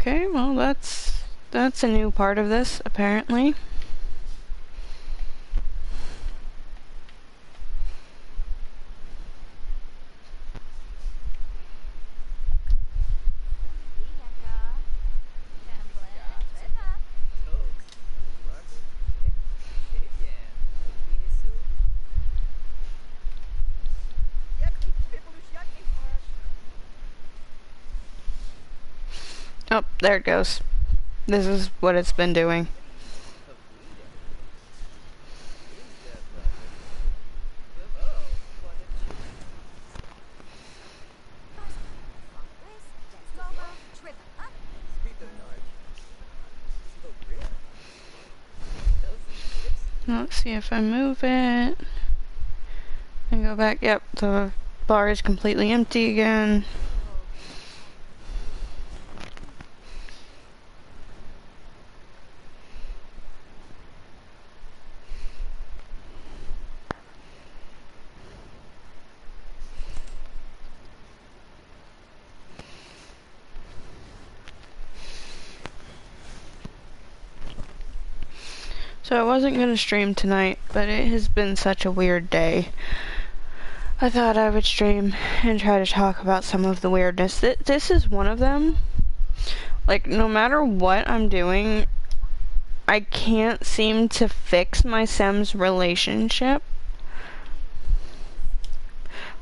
Okay, well that's a new part of this, apparently. Oh, there it goes. This is what it's been doing. Let's see if I move it and go back. Yep, the bar is completely empty again. So I wasn't going to stream tonight, but it has been such a weird day. I thought I would stream and try to talk about some of the weirdness. This is one of them. Like, no matter what I'm doing, I can't seem to fix my Sims relationship.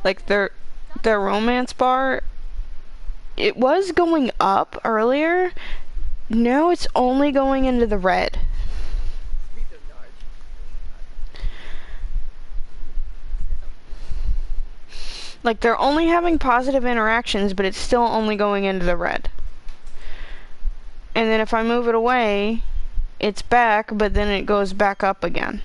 Like, their romance bar, it was going up earlier. Now it's only going into the red. Like, they're only having positive interactions, but it's still only going into the red. And then if I move it away, it's back, but then it goes back up again.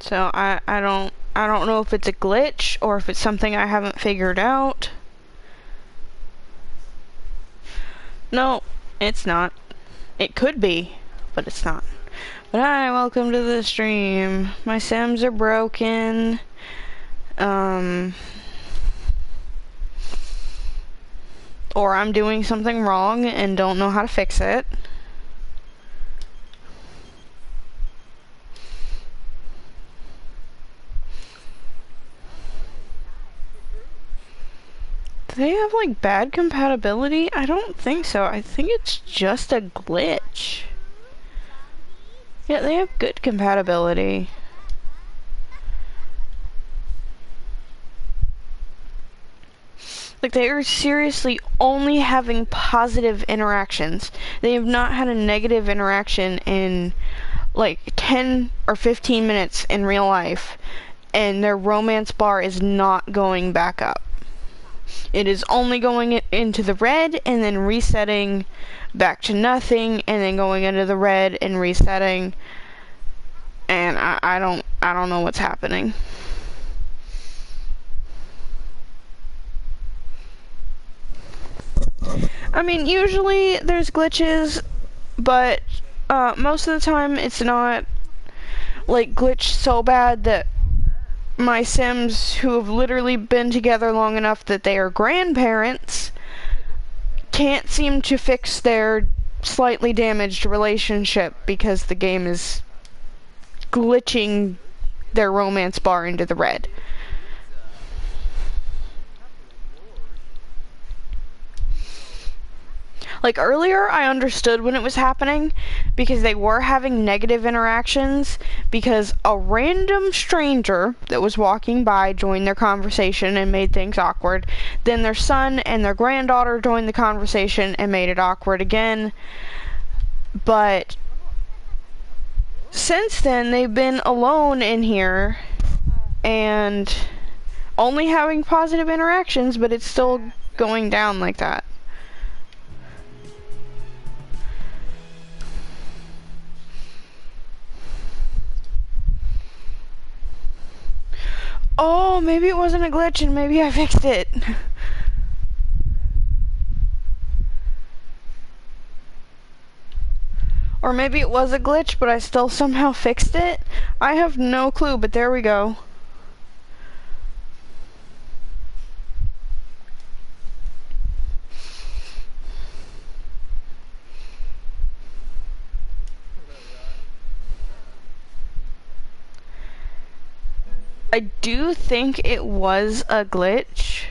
So I don't know if it's a glitch or if it's something I haven't figured out. No, it's not. It could be, but it's not. But hi, welcome to the stream. My Sims are broken. Or I'm doing something wrong and don't know how to fix it. Do they have, like, bad compatibility? I don't think so. I think it's just a glitch. Yeah, they have good compatibility. Like, they are seriously only having positive interactions. They have not had a negative interaction in, like, 10 or 15 minutes in real life. And their romance bar is not going back up. It is only going into the red and then resetting back to nothing and then going into the red and resetting. And I don't know what's happening. I mean, usually there's glitches, but most of the time it's not, like, glitched so bad that my Sims, who have literally been together long enough that they are grandparents, can't seem to fix their slightly damaged relationship because the game is glitching their romance bar into the red. Like, earlier, I understood when it was happening, because they were having negative interactions, because a random stranger that was walking by joined their conversation and made things awkward. Then their son and their granddaughter joined the conversation and made it awkward again. But since then, they've been alone in here, and only having positive interactions, but it's still going down like that. Oh, maybe it wasn't a glitch and maybe I fixed it. Or maybe it was a glitch, but I still somehow fixed it. I have no clue, but there we go. I do think it was a glitch.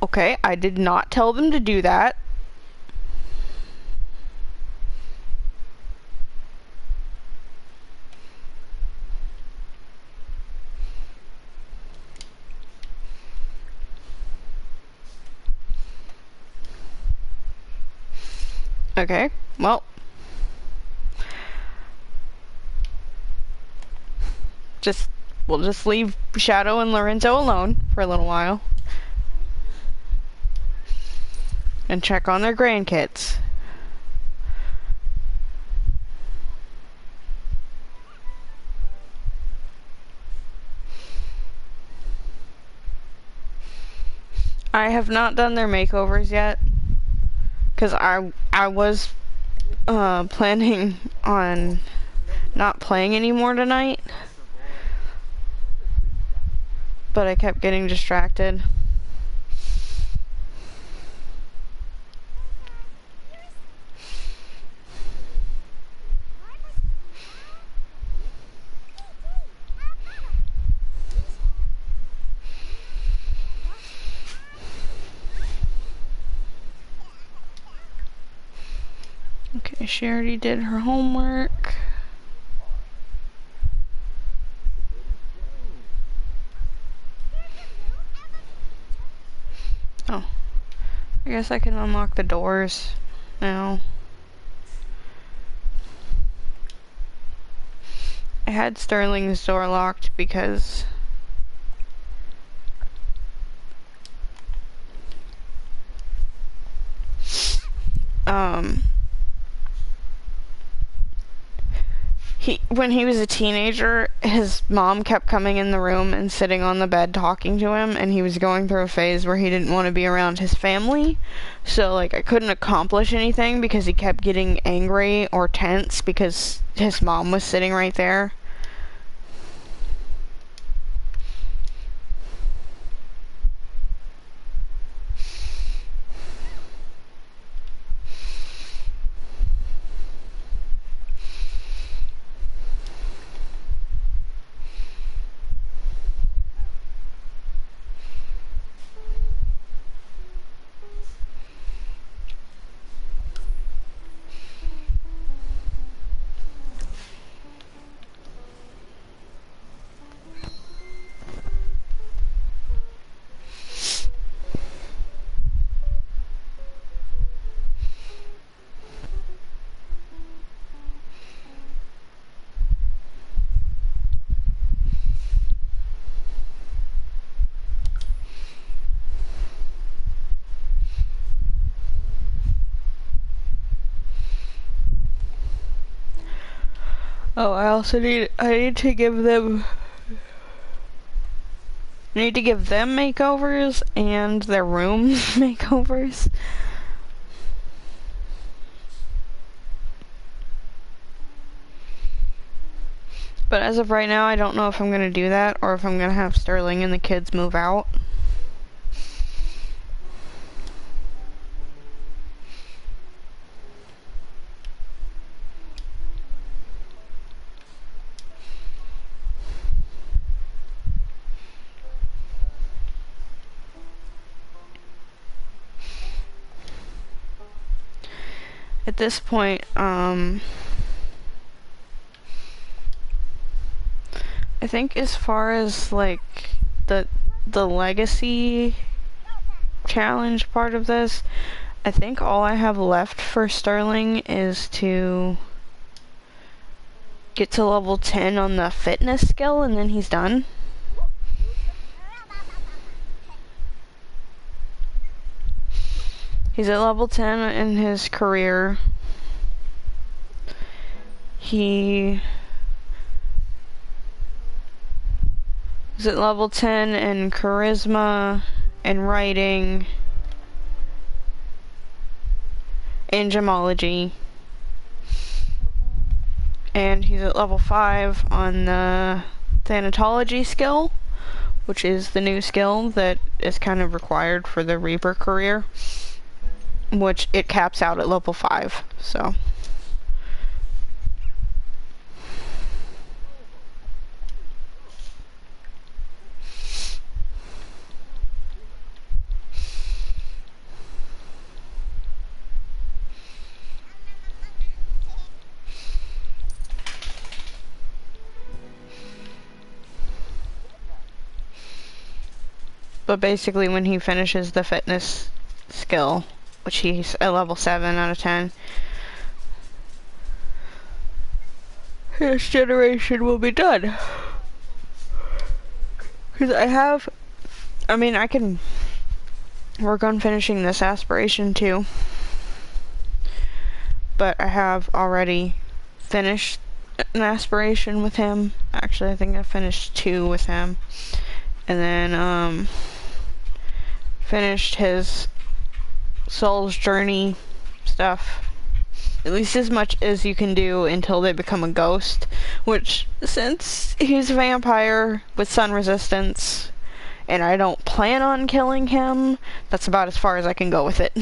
Okay, I did not tell them to do that. Okay, well. We'll just leave Shadow and Lorenzo alone for a little while. And check on their grandkids. I have not done their makeovers yet. Because I was planning on not playing anymore tonight. But I kept getting distracted. Okay, she already did her homework. Oh, I guess I can unlock the doors now. I had Sterling's door locked because when he was a teenager, his mom kept coming in the room and sitting on the bed talking to him, and he was going through a phase where he didn't want to be around his family. So, like, I couldn't accomplish anything because he kept getting angry or tense because his mom was sitting right there. Oh, I need to give them makeovers and their room makeovers. But as of right now, I don't know if I'm gonna do that or if I'm gonna have Sterling and the kids move out. At this point, I think as far as like the legacy challenge part of this, I think all I have left for Sterling is to get to level 10 on the fitness skill, and then he's done. He's at level 10 in his career. He is at level 10 in charisma and writing and gemology. And he's at level 5 on the thanatology skill, which is the new skill that is kind of required for the Reaper career, which it caps out at level 5, so. But basically when he finishes the fitness skill, which he's at level 7 out of 10, his generation will be done. Because I can work on finishing this aspiration too. But I have already finished an aspiration with him. Actually, I think I finished 2 with him. And then, finished his Soul's Journey stuff. At least as much as you can do until they become a ghost. Which, since he's a vampire with sun resistance, and I don't plan on killing him, that's about as far as I can go with it.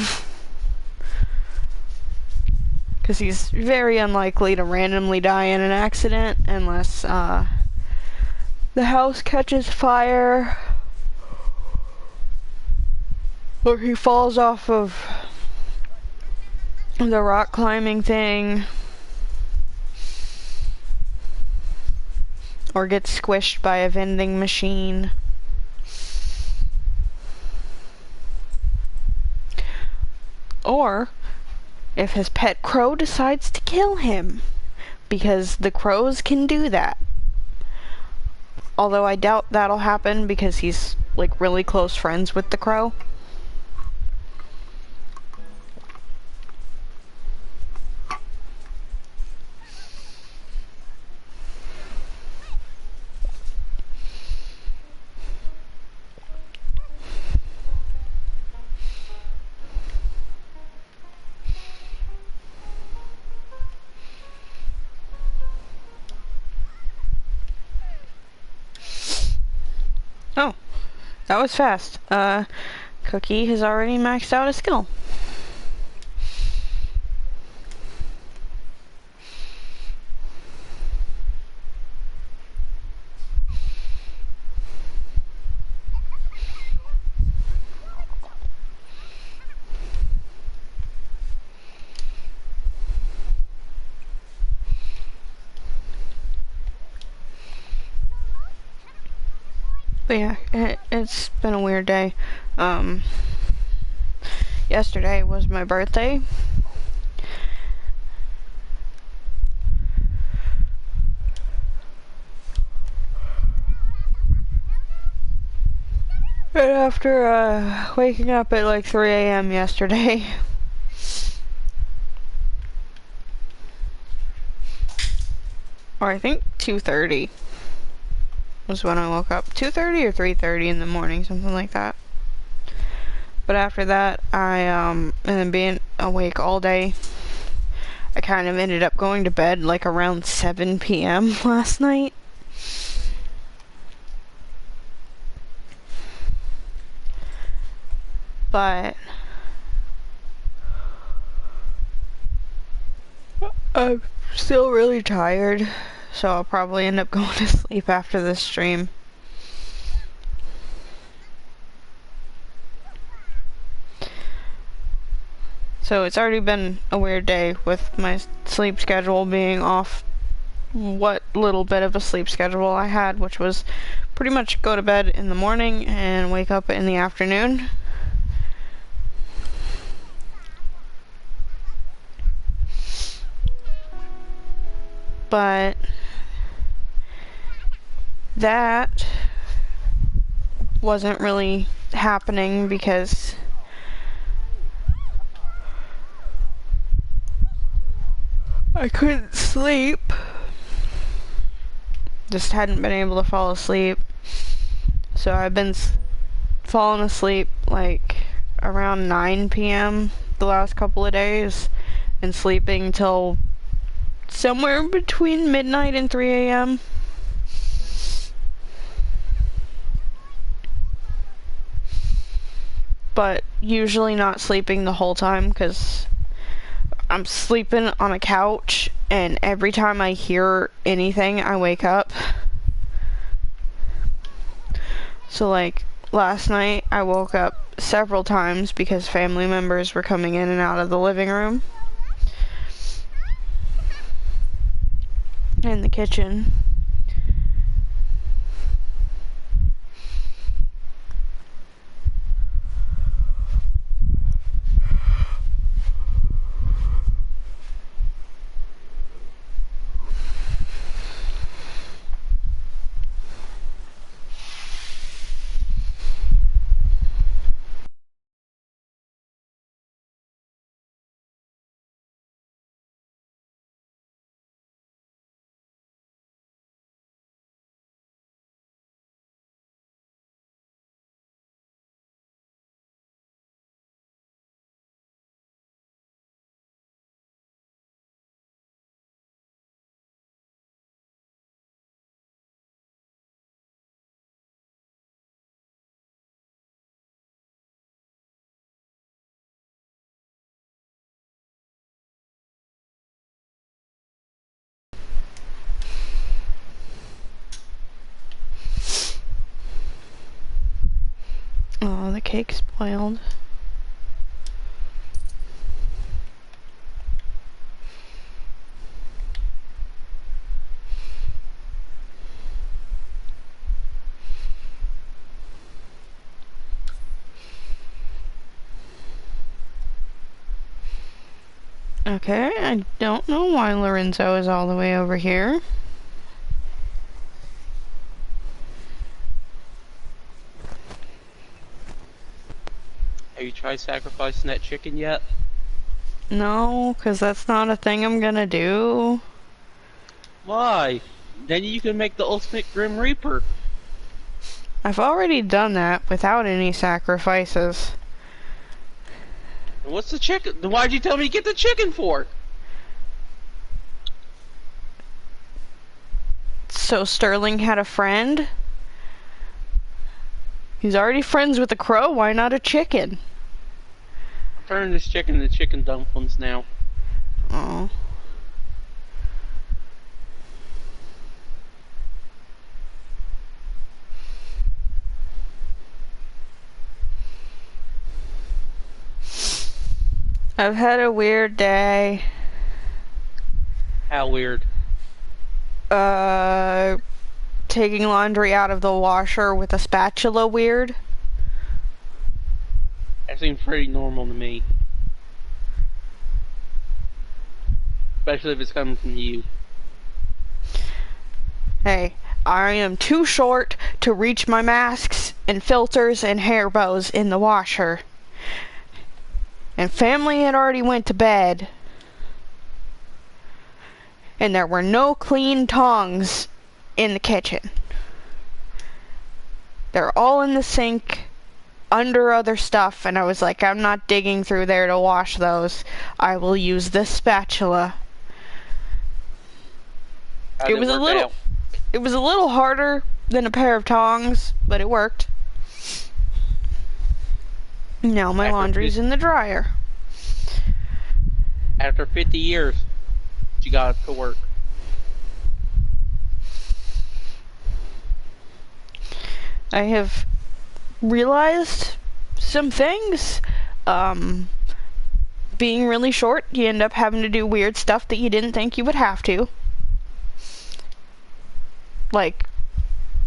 Because he's very unlikely to randomly die in an accident unless, the house catches fire, or he falls off of the rock climbing thing, or gets squished by a vending machine. Or if his pet crow decides to kill him, because the crows can do that. Although I doubt that'll happen because he's like really close friends with the crow. Oh, that was fast. Cookie has already maxed out a skill. But yeah, it's been a weird day. Yesterday was my birthday. And after waking up at like 3 a.m. yesterday. Or I think 2:30 was when I woke up. 2:30 or 3:30 in the morning, something like that. But after that, and then being awake all day, I kind of ended up going to bed like around 7 p.m. last night. But I'm still really tired, so I'll probably end up going to sleep after this stream. So it's already been a weird day with my sleep schedule being off what little bit of a sleep schedule I had, which was pretty much go to bed in the morning and wake up in the afternoon. But that wasn't really happening because I couldn't sleep. Just hadn't been able to fall asleep. So I've been falling asleep like around 9 p.m. the last couple of days and sleeping till somewhere between midnight and 3 a.m. But usually not sleeping the whole time because I'm sleeping on a couch and every time I hear anything I wake up. So like last night I woke up several times because family members were coming in and out of the living room and the kitchen. Oh, the cake spoiled. Okay, I don't know why Lorenzo is all the way over here. Have you tried sacrificing that chicken yet? No, because that's not a thing I'm gonna do. Why? Then you can make the ultimate Grim Reaper. I've already done that without any sacrifices. And what's the chicken? Then why'd you tell me to get the chicken for? So Sterling had a friend? He's already friends with a crow, why not a chicken? I'm turning this chicken into chicken dumplings now. Oh. I've had a weird day. How weird. Taking laundry out of the washer with a spatula weird. That seems pretty normal to me. Especially if it's coming from you. Hey, I am too short to reach my masks and filters and hair bows in the washer. And family had already went to bed. And there were no clean tongs in the kitchen. They're all in the sink under other stuff, and I was like, I'm not digging through there to wash those. I will use this spatula. It was a little harder than a pair of tongs, but it worked. Now my laundry's in the dryer. After 50 years, you got to work. I have realized some things. Being really short, you end up having to do weird stuff that you didn't think you would have to. Like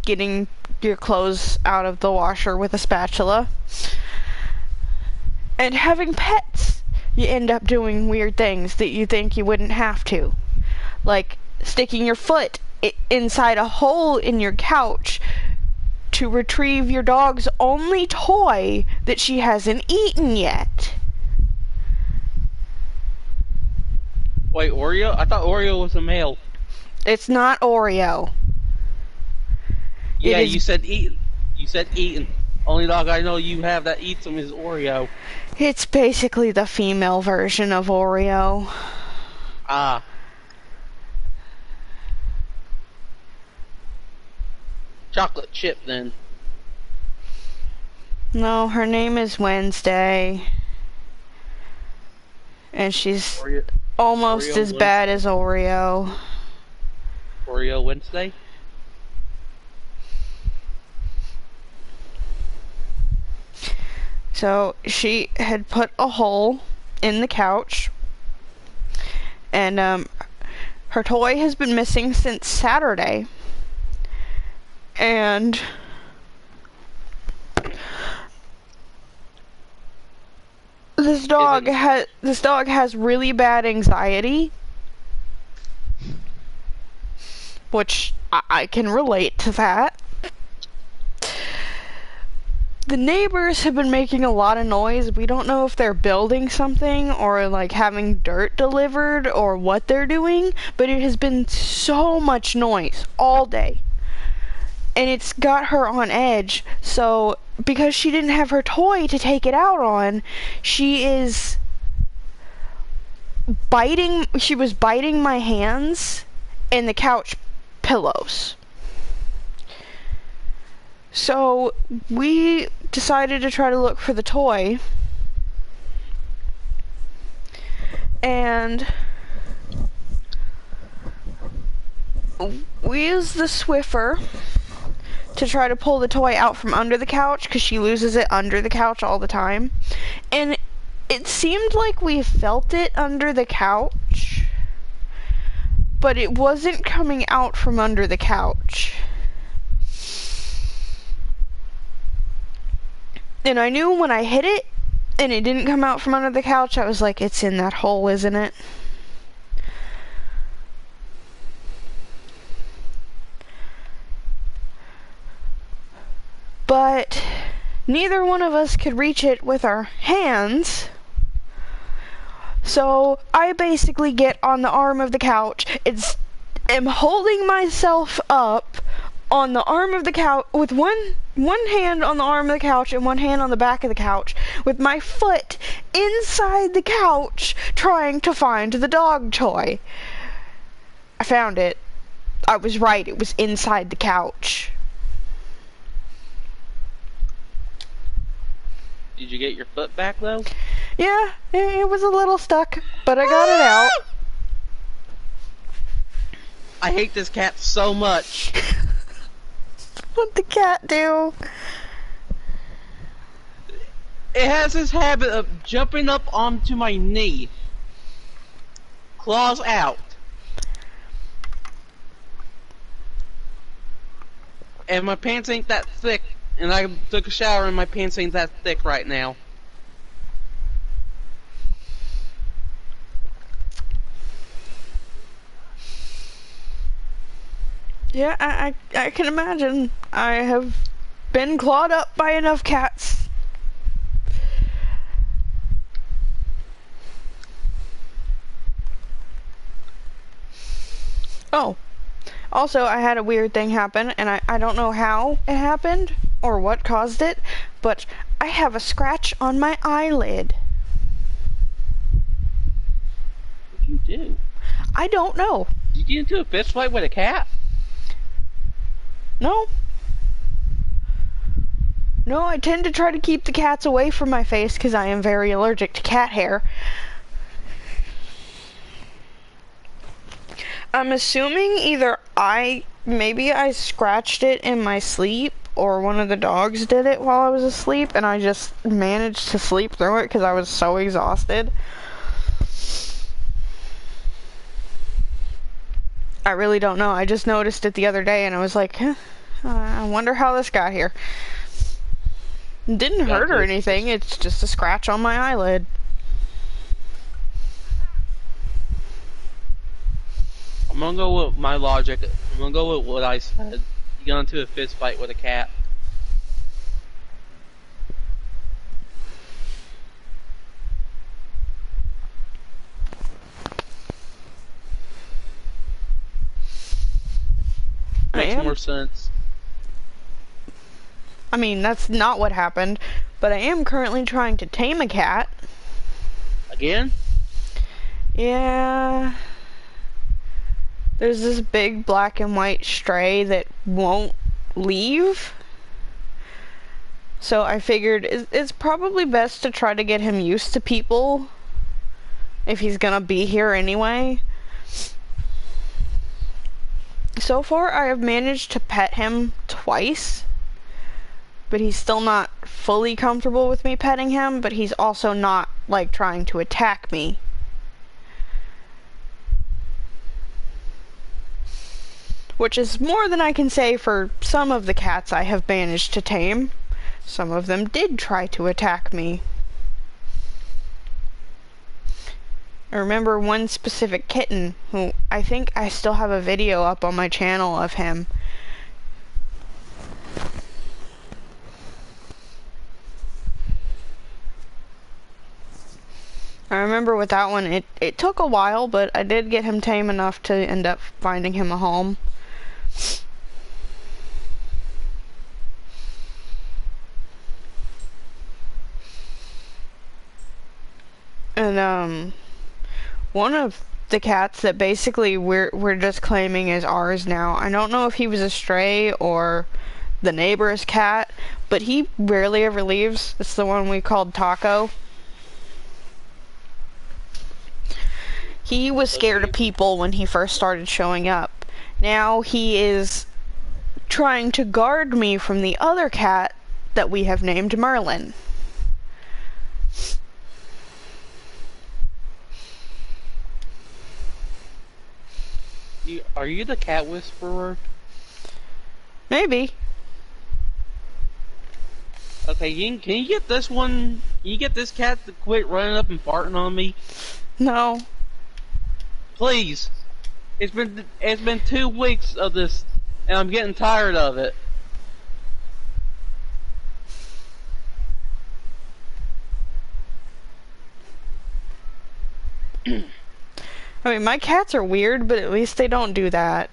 getting your clothes out of the washer with a spatula. And having pets, you end up doing weird things that you think you wouldn't have to. Like sticking your foot inside a hole in your couch to retrieve your dog's only toy that she hasn't eaten yet. Wait, Oreo? I thought Oreo was a male. It's not Oreo. Yeah, It is. you said eat. You said eating. Only dog I know you have that eats them is Oreo. It's basically the female version of Oreo. Ah. Chocolate chip then. No, her name is Wednesday. And she's Oreo, almost Oreo as bad as Oreo. Oreo Wednesday? So she had put a hole in the couch. And her toy has been missing since Saturday. And this dog has really bad anxiety, which I can relate to that. The neighbors have been making a lot of noise. We don't know if they're building something or like having dirt delivered or what they're doing, but it has been so much noise all day. And it's got her on edge, so because she didn't have her toy to take it out on, she was biting my hands and the couch pillows. So we decided to try to look for the toy, and we used the Swiffer to try to pull the toy out from under the couch, because she loses it under the couch all the time. And it seemed like we felt it under the couch, but it wasn't coming out from under the couch. And I knew when I hit it, and it didn't come out from under the couch, I was like, it's in that hole, isn't it? But neither one of us could reach it with our hands. So I basically get on the arm of the couch. I'm holding myself up on the arm of the couch with one hand on the arm of the couch and one hand on the back of the couch, with my foot inside the couch trying to find the dog toy. I found it. I was right. It was inside the couch. Did you get your foot back though? Yeah, it was a little stuck, but I got it out. I hate this cat so much. What'd the cat do? It has this habit of jumping up onto my knee. Claws out. And my pants ain't that thick, and I took a shower and my pants ain't that thick right now. Yeah, I can imagine. I have been clawed up by enough cats. Oh, also I had a weird thing happen, and I don't know how it happened or what caused it, but I have a scratch on my eyelid. What'd you do? I don't know. Did you get into a fist fight with a cat? No. No, I tend to try to keep the cats away from my face because I am very allergic to cat hair. I'm assuming either maybe I scratched it in my sleep, or one of the dogs did it while I was asleep, and I just managed to sleep through it because I was so exhausted. I really don't know. I just noticed it the other day, and I was like, I wonder how this got here. It didn't hurt or anything. It's just a scratch on my eyelid. I'm gonna go with my logic. I'm gonna go with what I said. You got into a fist fight with a cat. makes am. more sense. I mean, that's not what happened, but I am currently trying to tame a cat. Again? Yeah. There's this big black and white stray that won't leave. So I figured it's probably best to try to get him used to people if he's gonna be here anyway. So far, I have managed to pet him twice, but he's still not fully comfortable with me petting him, but he's also not, like, trying to attack me. Which is more than I can say for some of the cats I have managed to tame. Some of them did try to attack me. I remember one specific kitten who I think I still have a video up on my channel of him. I remember with that one, it took a while, but I did get him tame enough to end up finding him a home. And, one of the cats that basically we're just claiming is ours now. I don't know if he was a stray or the neighbor's cat, but he rarely ever leaves. It's the one we called Taco. He was scared of people when he first started showing up. Now he is trying to guard me from the other cat that we have named Merlin. Are you the cat whisperer? Maybe. Okay, can you get this one? Can you get this cat to quit running up and farting on me? No. Please. It's been 2 weeks of this, and I'm getting tired of it. I mean, my cats are weird, but at least they don't do that.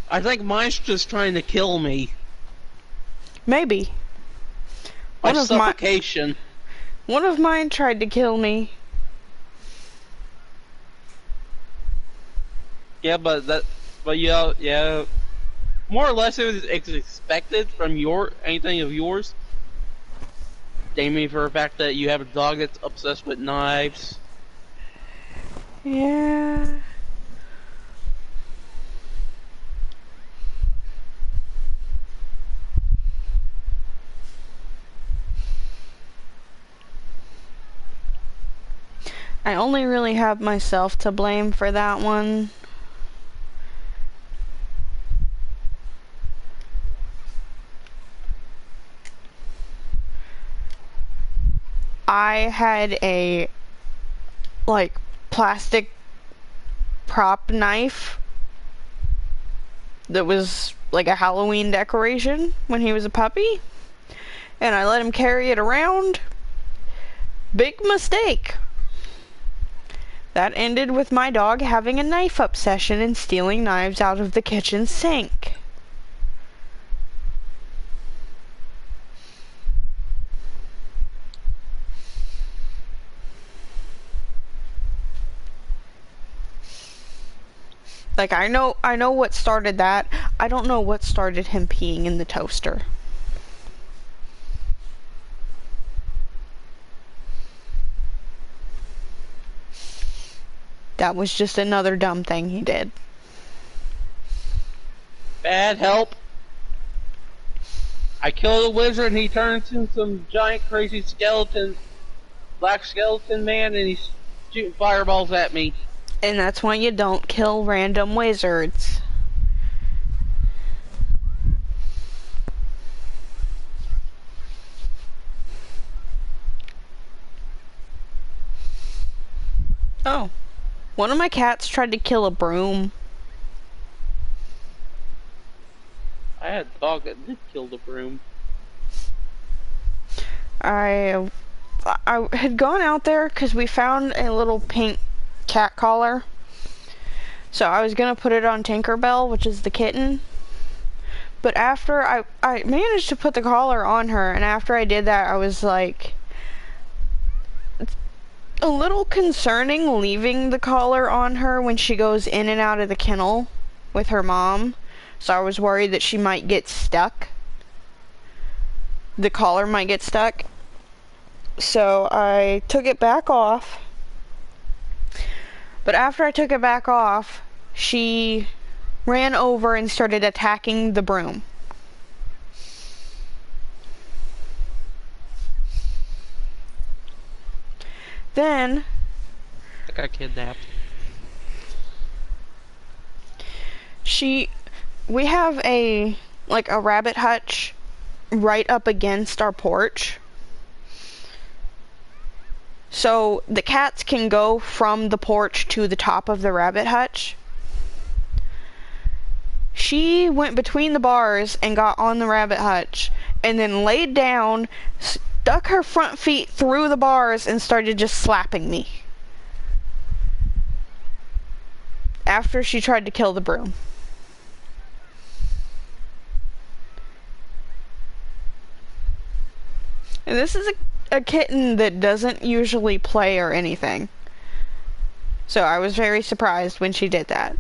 I think mine's just trying to kill me. Maybe. By suffocation. One of mine tried to kill me. Yeah, but yeah. More or less, it was expected from anything of yours. Naming for the fact that you have a dog that's obsessed with knives. Yeah. I only really have myself to blame for that one. I had a, like, plastic prop knife that was like a Halloween decoration when he was a puppy, and I let him carry it around. Big mistake. That ended with my dog having a knife obsession and stealing knives out of the kitchen sink. Like, I know what started that. I don't know what started him peeing in the toaster. That was just another dumb thing he did. Bad help. I killed a wizard and he turns into some giant crazy skeleton, black skeleton man, and he's shooting fireballs at me. And that's why you don't kill random wizards. Oh. One of my cats tried to kill a broom. I had a dog that did kill the broom. I had gone out there because we found a little pink cat collar. So I was gonna put it on Tinkerbell, which is the kitten. But after I managed to put the collar on her, and after I did that, I was like, it's a little concerning leaving the collar on her when she goes in and out of the kennel with her mom. So I was worried that she might get stuck. The collar might get stuck. So I took it back off. But after I took it back off, she ran over and started attacking the broom. Then I got kidnapped. we have a rabbit hutch right up against our porch. So the cats can go from the porch to the top of the rabbit hutch. She went between the bars and got on the rabbit hutch and then laid down, stuck her front feet through the bars and started just slapping me. After she tried to kill the broom. And this is a kitten that doesn't usually play or anything. So I was very surprised when she did that.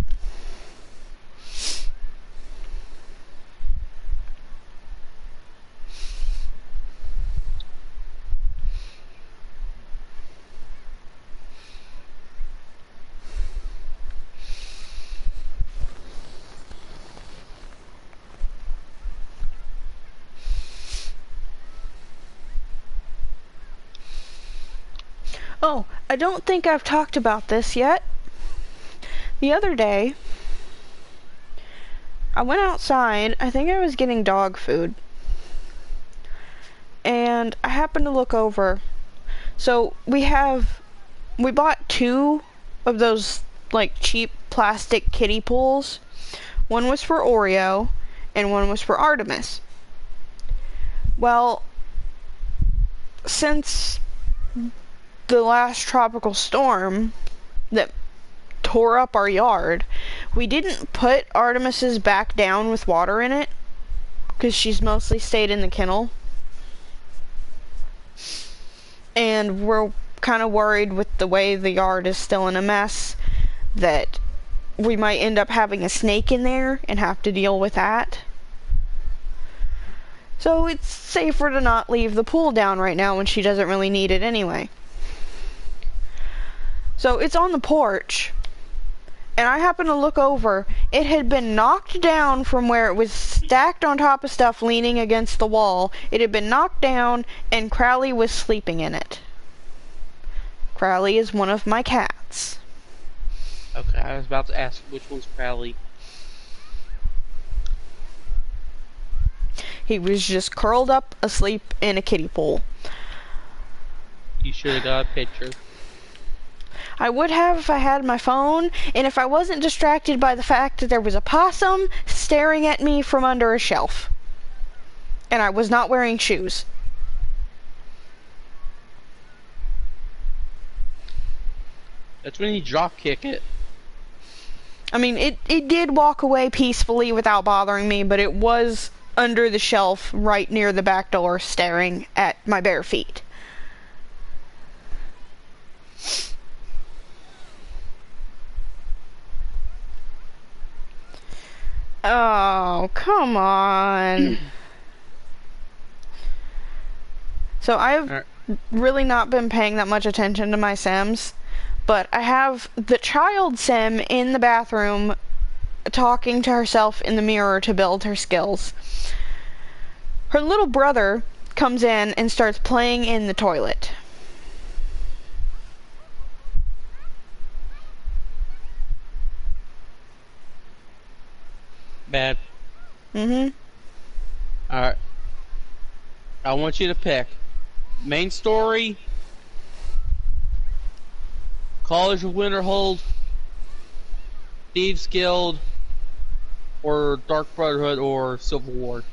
Oh, I don't think I've talked about this yet. The other day, I went outside. I think I was getting dog food. And I happened to look over. So we bought 2 of those like cheap plastic kiddie pools. One was for Oreo and one was for Artemis. Well, since the last tropical storm that tore up our yard, we didn't put Artemis's back down with water in it because she's mostly stayed in the kennel. And we're kind of worried with the way the yard is still in a mess that we might end up having a snake in there and have to deal with that. So it's safer to not leave the pool down right now when she doesn't really need it anyway. So it's on the porch, and I happened to look over. It had been knocked down from where it was stacked on top of stuff leaning against the wall. It had been knocked down, and Crowley was sleeping in it. Crowley is one of my cats. Okay, I was about to ask which one's Crowley. He was just curled up asleep in a kiddie pool. You should have got a picture. I would have if I had my phone, and if I wasn't distracted by the fact that there was a possum staring at me from under a shelf. And I was not wearing shoes. That's when you drop kick it. I mean, it did walk away peacefully without bothering me, but it was under the shelf right near the back door staring at my bare feet. Oh, come on. So I've really not been paying that much attention to my Sims, but I have the child Sim in the bathroom talking to herself in the mirror to build her skills. Her little brother comes in and starts playing in the toilet. Bad. Mm-hmm. Alright. I want you to pick main story, College of Winterhold, Thieves Guild, or Dark Brotherhood or Civil War.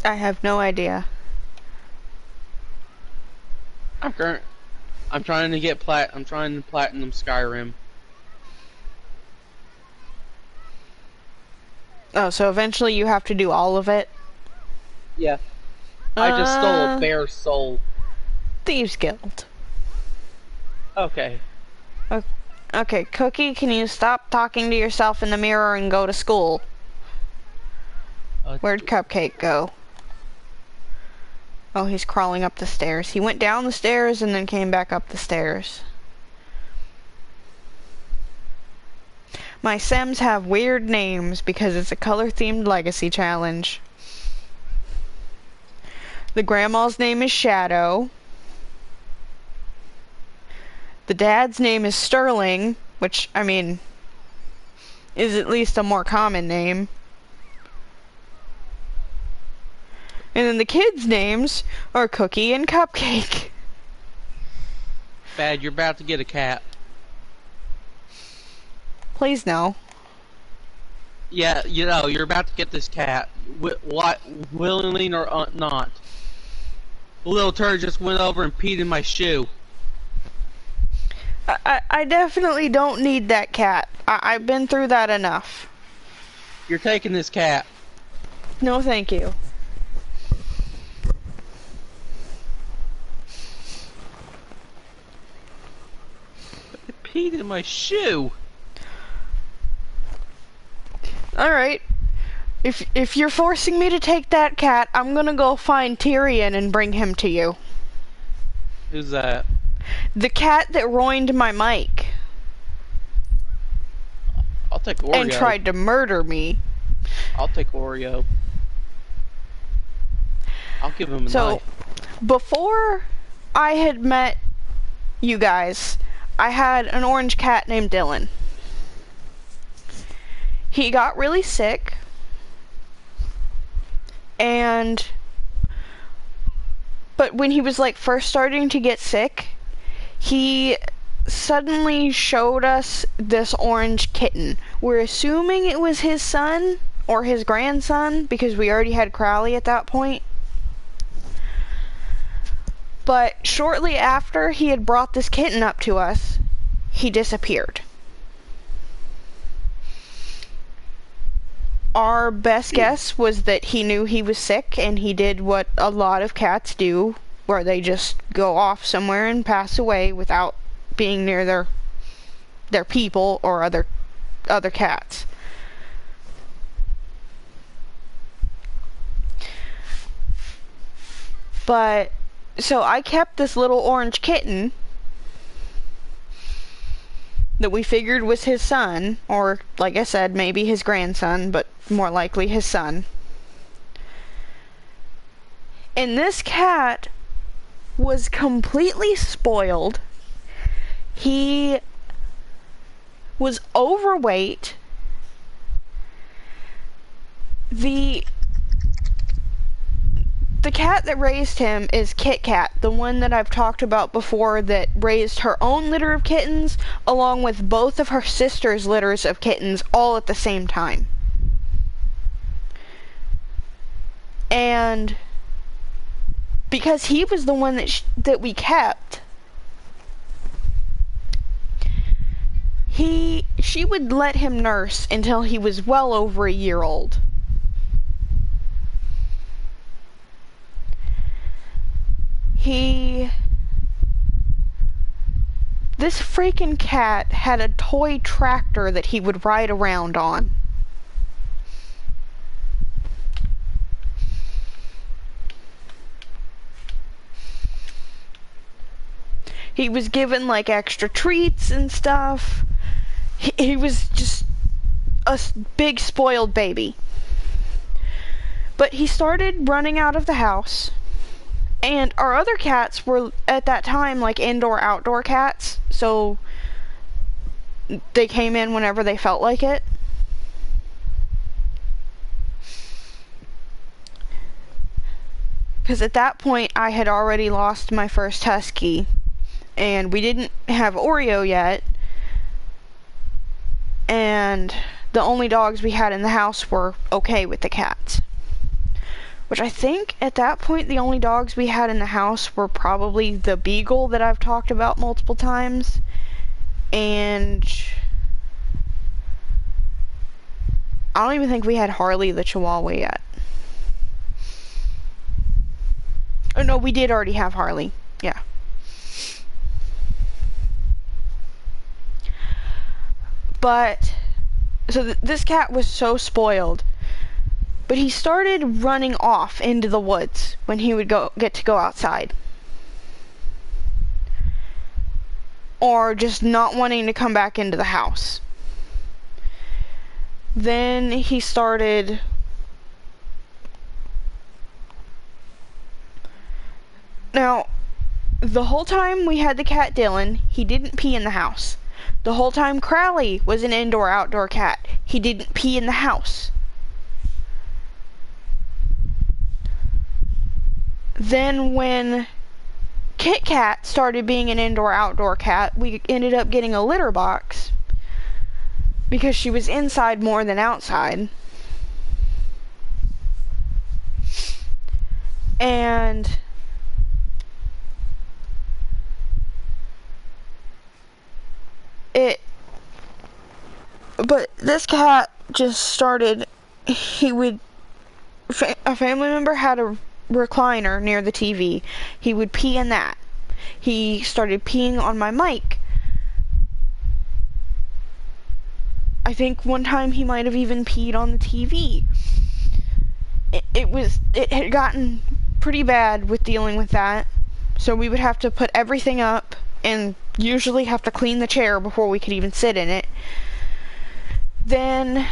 I have no idea. I'm current. I'm trying to get I'm trying to platinum Skyrim. Oh, so eventually you have to do all of it? Yeah. I just stole a bear's soul. Thieves Guild. Okay. Okay, Cookie, can you stop talking to yourself in the mirror and go to school? Where'd Cupcake go? Oh, he's crawling up the stairs. He went down the stairs and then came back up the stairs. My Sims have weird names because it's a color-themed legacy challenge. The grandma's name is Shadow. The dad's name is Sterling, which, I mean, is at least a more common name. And then the kids' names are Cookie and Cupcake. Bad, you're about to get a cat. Please no. Yeah, you know, you're about to get this cat. Willingly or not. The little turd just went over and peed in my shoe. I definitely don't need that cat. I've been through that enough. You're taking this cat. No, thank you. It peed in my shoe. Alright. If you're forcing me to take that cat, I'm gonna go find Tyrion and bring him to you. Who's that? The cat that ruined my mic. I'll take Oreo. And tried to murder me. I'll take Oreo. I'll give him a knife. Before I had met you guys, I had an orange cat named Dylan. He got really sick, but when he was like first starting to get sick, he suddenly showed us this orange kitten. We're assuming it was his son or his grandson because we already had Crowley at that point. But shortly after he had brought this kitten up to us, he disappeared. Our best guess was that he knew he was sick and he did what a lot of cats do, where they just go off somewhere and pass away without being near their people or other cats. But so I kept this little orange kitten that we figured was his son, or like I said, maybe his grandson, but more likely his son. And this cat was completely spoiled. He was overweight. The cat that raised him is Kit Kat, the one that I've talked about before that raised her own litter of kittens along with both of her sisters' litters of kittens all at the same time. And because he was the one that we kept, she would let him nurse until he was well over a year old. This freaking cat had a toy tractor that he would ride around on. He was given like extra treats and stuff. He was just a big spoiled baby. But he started running out of the house. And our other cats were, at that time, like indoor-outdoor cats, so they came in whenever they felt like it. Because at that point, I had already lost my first husky, and we didn't have Oreo yet, and the only dogs we had in the house were okay with the cats. which I think at that point the only dogs we had in the house were probably the Beagle that I've talked about multiple times, and I don't even think we had Harley the Chihuahua yet. Oh no, we did already have Harley. Yeah. But so this cat was so spoiled, but he started running off into the woods when he would get to go outside, or just not wanting to come back into the house. Then he started now the whole time we had the cat Dylan, he didn't pee in the house. The whole time Crowley was an indoor-outdoor cat, he didn't pee in the house. Then when Kit Kat started being an indoor-outdoor cat, we ended up getting a litter box because she was inside more than outside. And but this cat just started, a family member had a recliner near the TV. He would pee in that. He started peeing on my mic. I think one time he might have even peed on the TV. It had gotten pretty bad with dealing with that, so we would have to put everything up and usually have to clean the chair before we could even sit in it. Then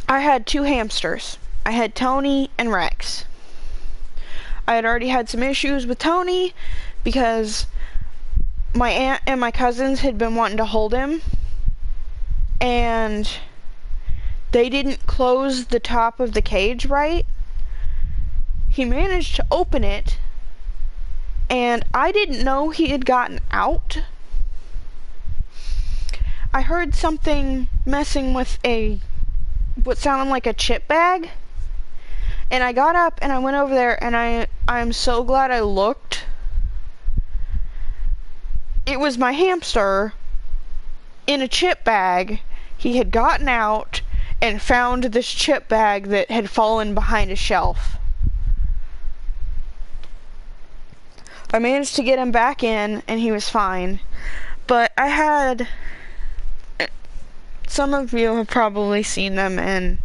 I had two hamsters. I had Tony and Rex. I had already had some issues with Tony because my aunt and my cousins had been wanting to hold him, and they didn't close the top of the cage right. He managed to open it, and I didn't know he had gotten out. I heard something messing with what sounded like a chip bag, and I got up and I went over there, and I'm so glad I looked. It was my hamster in a chip bag. He had gotten out and found this chip bag that had fallen behind a shelf. I managed to get him back in, and he was fine. But some of you have probably seen them in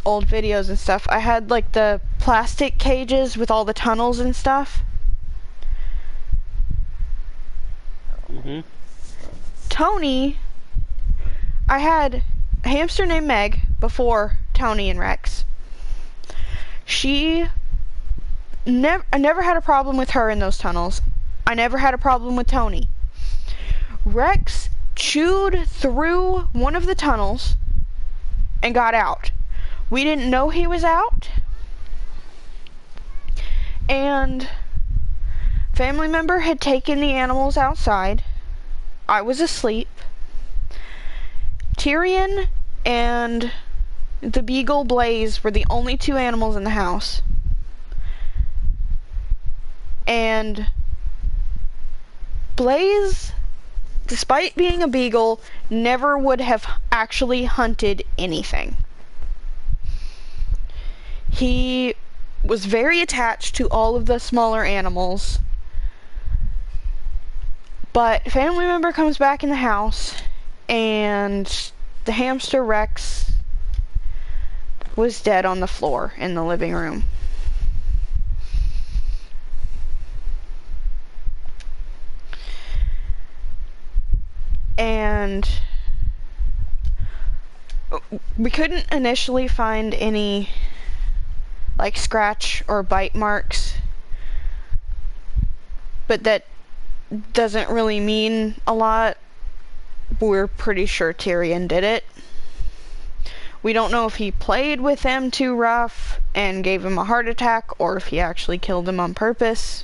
old videos and stuff. I had like the plastic cages with all the tunnels and stuff. Mm-hmm. Tony, I had a hamster named Meg before Tony and Rex. I never had a problem with her in those tunnels. I never had a problem with Tony. Rex chewed through one of the tunnels and got out. We didn't know he was out. And family member had taken the animals outside. I was asleep. Tyrion and the Beagle Blaze were the only two animals in the house. And Blaze, despite being a beagle, never would have actually hunted anything. He was very attached to all of the smaller animals. But a family member comes back in the house, and the hamster Rex was dead on the floor in the living room. And we couldn't initially find any like scratch or bite marks, but that doesn't really mean a lot. We're pretty sure Tyrion did it. We don't know if he played with them too rough and gave him a heart attack, or if he actually killed him on purpose.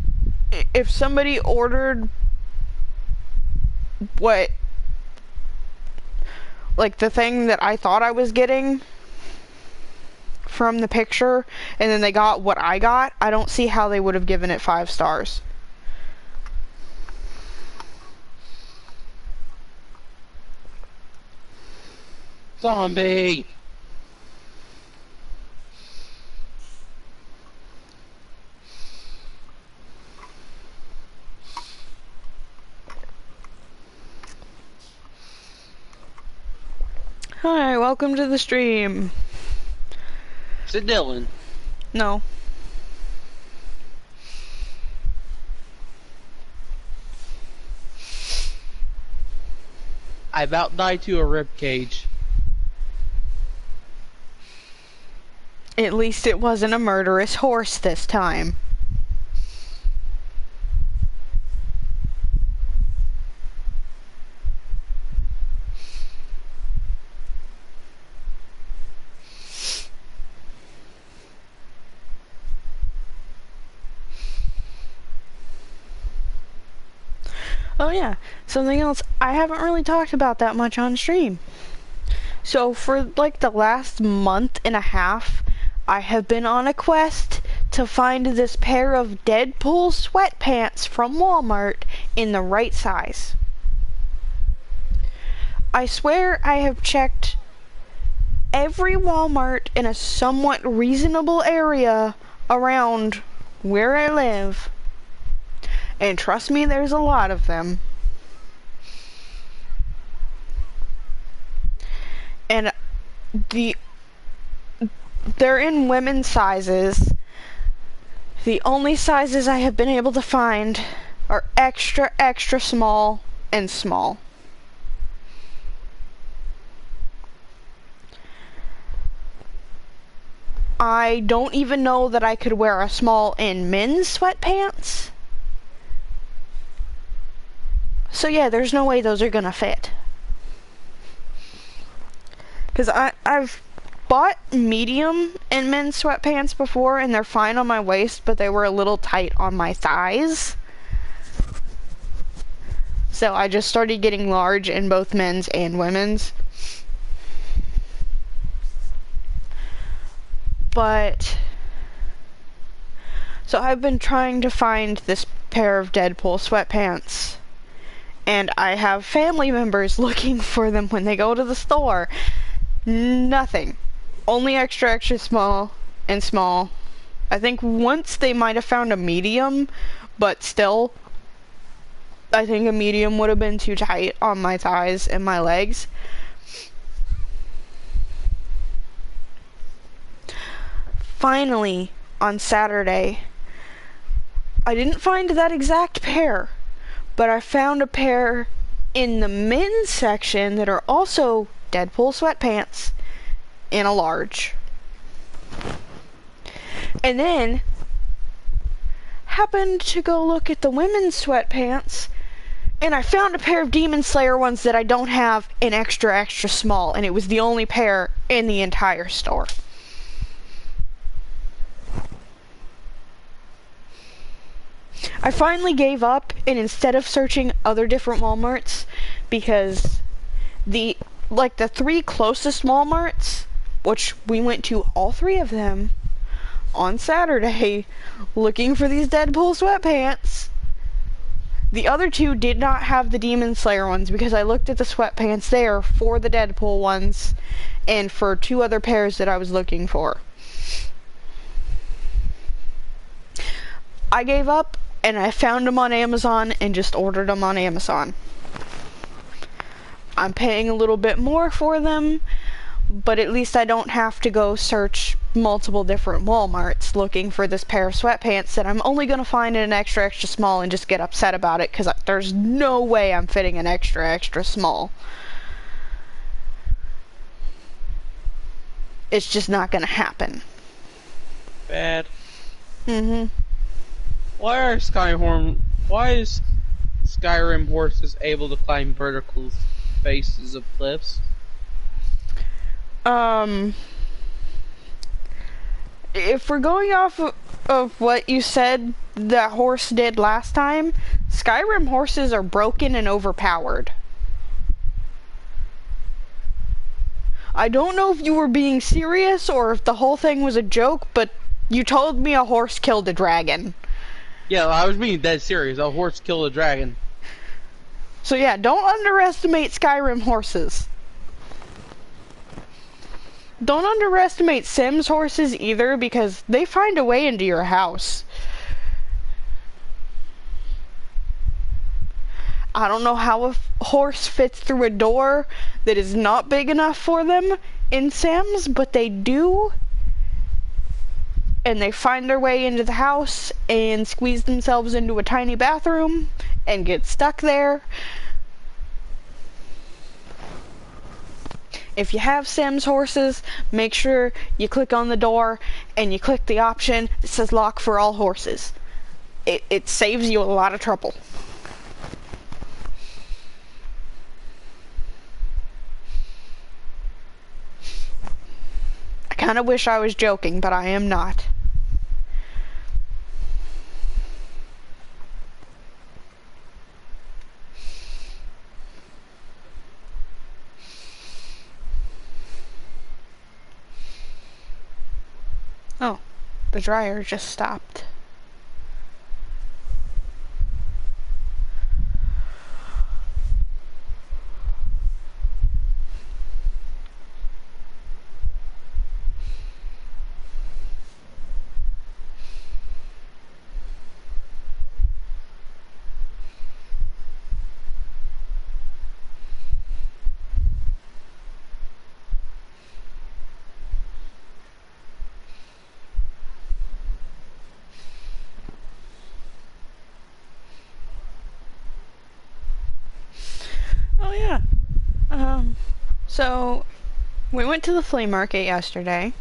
if somebody ordered what, like the thing that I thought I was getting from the picture, and then they got what I got, I don't see how they would have given it 5 stars. Zombie! Hi, welcome to the stream. Is it Dylan? No. I about died to a rib cage. At least it wasn't a murderous horse this time. Oh yeah, something else I haven't really talked about that much on stream. So for like the last month and a half, I have been on a quest to find this pair of Deadpool sweatpants from Walmart in the right size. I swear I have checked every Walmart in a somewhat reasonable area around where I live. And trust me, there's a lot of them. And they're in women's sizes. The only sizes I have been able to find are extra, extra small and small. I don't even know that I could wear a small in men's sweatpants. So yeah, there's no way those are gonna fit. Because I've bought medium in men's sweatpants before, and they're fine on my waist, but they were a little tight on my thighs. So I just started getting large in both men's and women's. But so I've been trying to find this pair of Deadpool sweatpants, and I have family members looking for them when they go to the store. Nothing. Only extra, extra small and small. I think once they might have found a medium, but still, I think a medium would have been too tight on my thighs and my legs. Finally, on Saturday, I didn't find that exact pair, but I found a pair in the men's section that are also Deadpool sweatpants in a large. And then happened to go look at the women's sweatpants, and I found a pair of Demon Slayer ones that I don't have in extra, extra small, and it was the only pair in the entire store. I finally gave up, and instead of searching other different Walmarts, because the 3 closest Walmarts, which we went to all 3 of them on Saturday looking for these Deadpool sweatpants. The other 2 did not have the Demon Slayer ones because I looked at the sweatpants there for the Deadpool ones and for 2 other pairs that I was looking for. I gave up, and I found them on Amazon and just ordered them on Amazon. I'm paying a little bit more for them, but at least I don't have to go search multiple different Walmarts looking for this pair of sweatpants that I'm only going to find in an extra, extra small and just get upset about it because there's no way I'm fitting an extra, extra small. It's just not going to happen. Bad. Mm-hmm. Why is Skyrim horses able to climb vertical faces of cliffs? If we're going off of what you said that horse did last time, Skyrim horses are broken and overpowered. I don't know if you were being serious or if the whole thing was a joke, but you told me a horse killed a dragon. Yeah, I was being dead serious. A horse killed a dragon. So yeah, don't underestimate Skyrim horses. Don't underestimate Sims horses either, because they find a way into your house. I don't know how a horse fits through a door that is not big enough for them in Sims, but they do. And they find their way into the house and squeeze themselves into a tiny bathroom and get stuck there. If you have Sims horses, make sure you click on the door and you click the option that says lock for all horses. It saves you a lot of trouble. I kind of wish I was joking, but I am not. Oh, the dryer just stopped. Oh yeah. So we went to the flea market yesterday.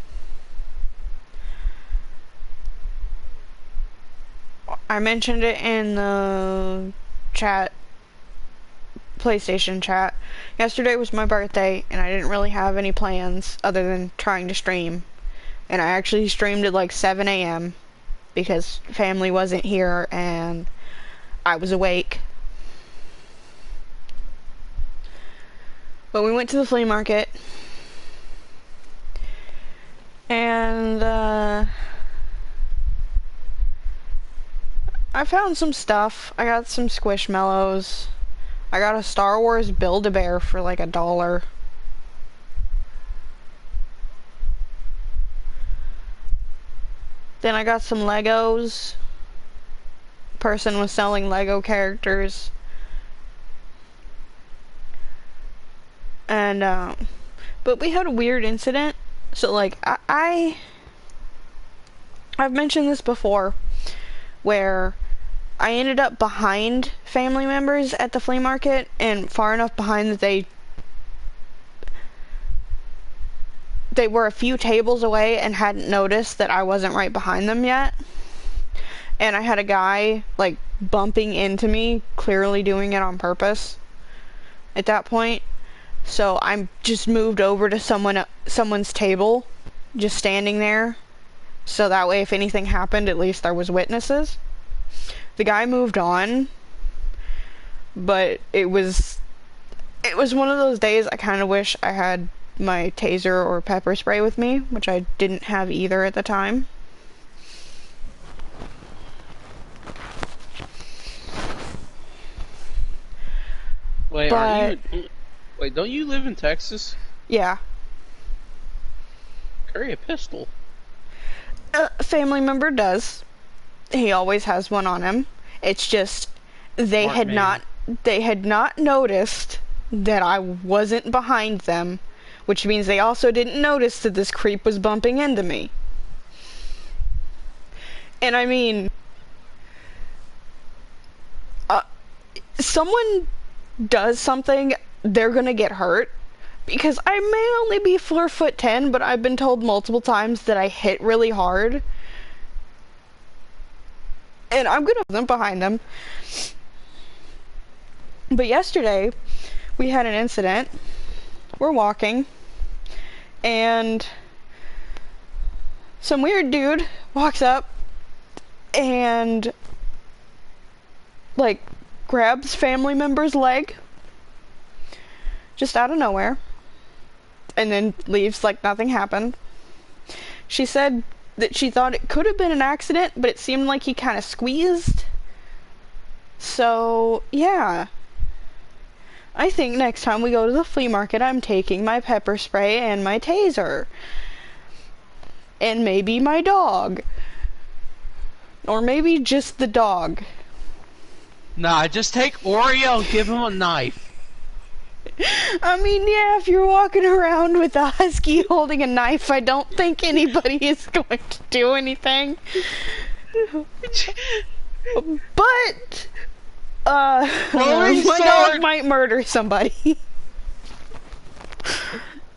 I mentioned it in the chat, PlayStation chat. Yesterday was my birthday and I didn't really have any plans other than trying to stream. And I actually streamed at like 7 a.m. because family wasn't here and I was awake. But we went to the flea market, and I found some stuff. I got some Squishmallows. I got a Star Wars Build-A-Bear for like $1. Then I got some Legos. Person was selling Lego characters. And, but we had a weird incident. So, like, I've mentioned this before, where I ended up behind family members at the flea market, and far enough behind that they were a few tables away and hadn't noticed that I wasn't right behind them yet. And I had a guy, like, bumping into me, clearly doing it on purpose at that point. So I just moved over to someone's table, just standing there. So that way if anything happened, at least there was witnesses. The guy moved on, but it was one of those days I kind of wish I had my taser or pepper spray with me, which I didn't have either at the time. Wait, But wait, don't you live in Texas? yeah, Carry a pistol. a family member does. He always has one on him. It's just they Smart had man. not noticed that I wasn't behind them, which means they also didn't notice that this creep was bumping into me. And I mean, someone does something, they're gonna get hurt. Because I may only be 4'10", but I've been told multiple times that I hit really hard. And I'm gonna limp behind them. But yesterday, we had an incident. We're walking, and some weird dude walks up and like grabs family member's leg just out of nowhere and then leaves like nothing happened. She said that she thought it could have been an accident, but it seemed like he kind of squeezed. So, yeah. I think next time we go to the flea market, I'm taking my pepper spray and my taser. And maybe my dog. Or maybe just the dog. Nah, just take Oreo and give him a knife. I mean, yeah, if you're walking around with a husky holding a knife, I don't think anybody is going to do anything. But, my dog might murder somebody.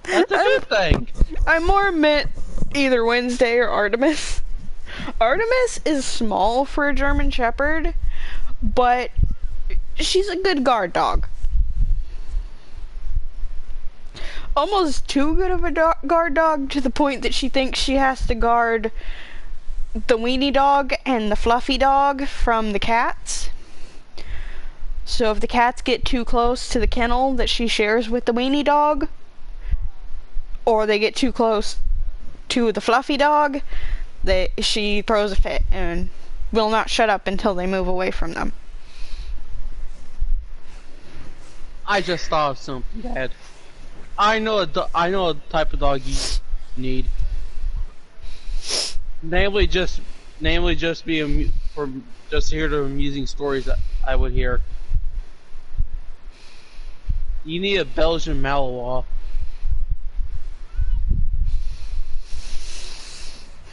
That's a good thing. I more meant either Wednesday or Artemis. Artemis is small for a German Shepherd, but she's a good guard dog. Almost too good of a guard dog to the point that she thinks she has to guard the weenie dog and the fluffy dog from the cats. So if the cats get too close to the kennel that she shares with the weenie dog, or they get too close to the fluffy dog, she throws a fit and will not shut up until they move away from them. I just thought of something, Dad. I know a type of dog you need. Namely, just be just hear the amusing stories that I would hear. You need a Belgian Malinois.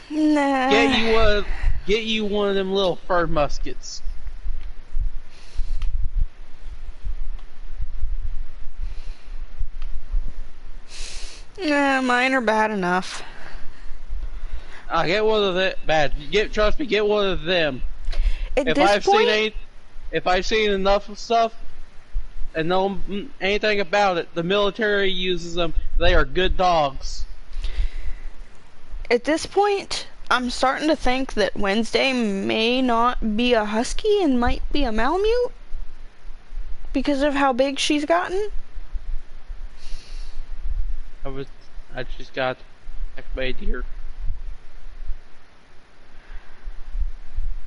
Nah. Get you one of them little fur muskets. Nah, mine are bad enough. Get one of them. Trust me, get one of them. At this point, if I've seen enough stuff and know anything about it, the military uses them. They are good dogs. At this point, I'm starting to think that Wednesday may not be a husky and might be a Malamute because of how big she's gotten. I just got back here.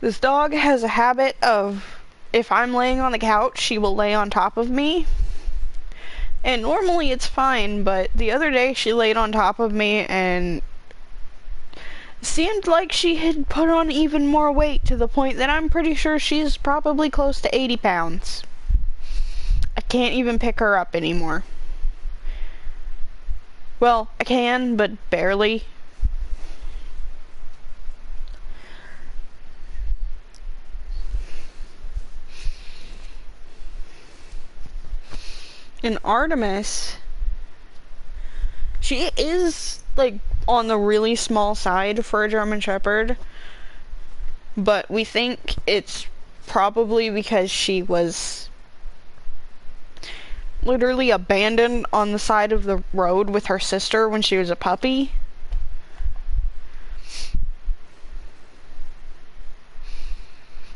This dog has a habit of, if I'm laying on the couch, she will lay on top of me. And normally it's fine, but the other day she laid on top of me and seemed like she had put on even more weight to the point that I'm pretty sure she's probably close to 80 pounds. I can't even pick her up anymore. Well, I can, but barely. And Artemis, she is, like, on the really small side for a German Shepherd, but we think it's probably because she was literally abandoned on the side of the road with her sister when she was a puppy.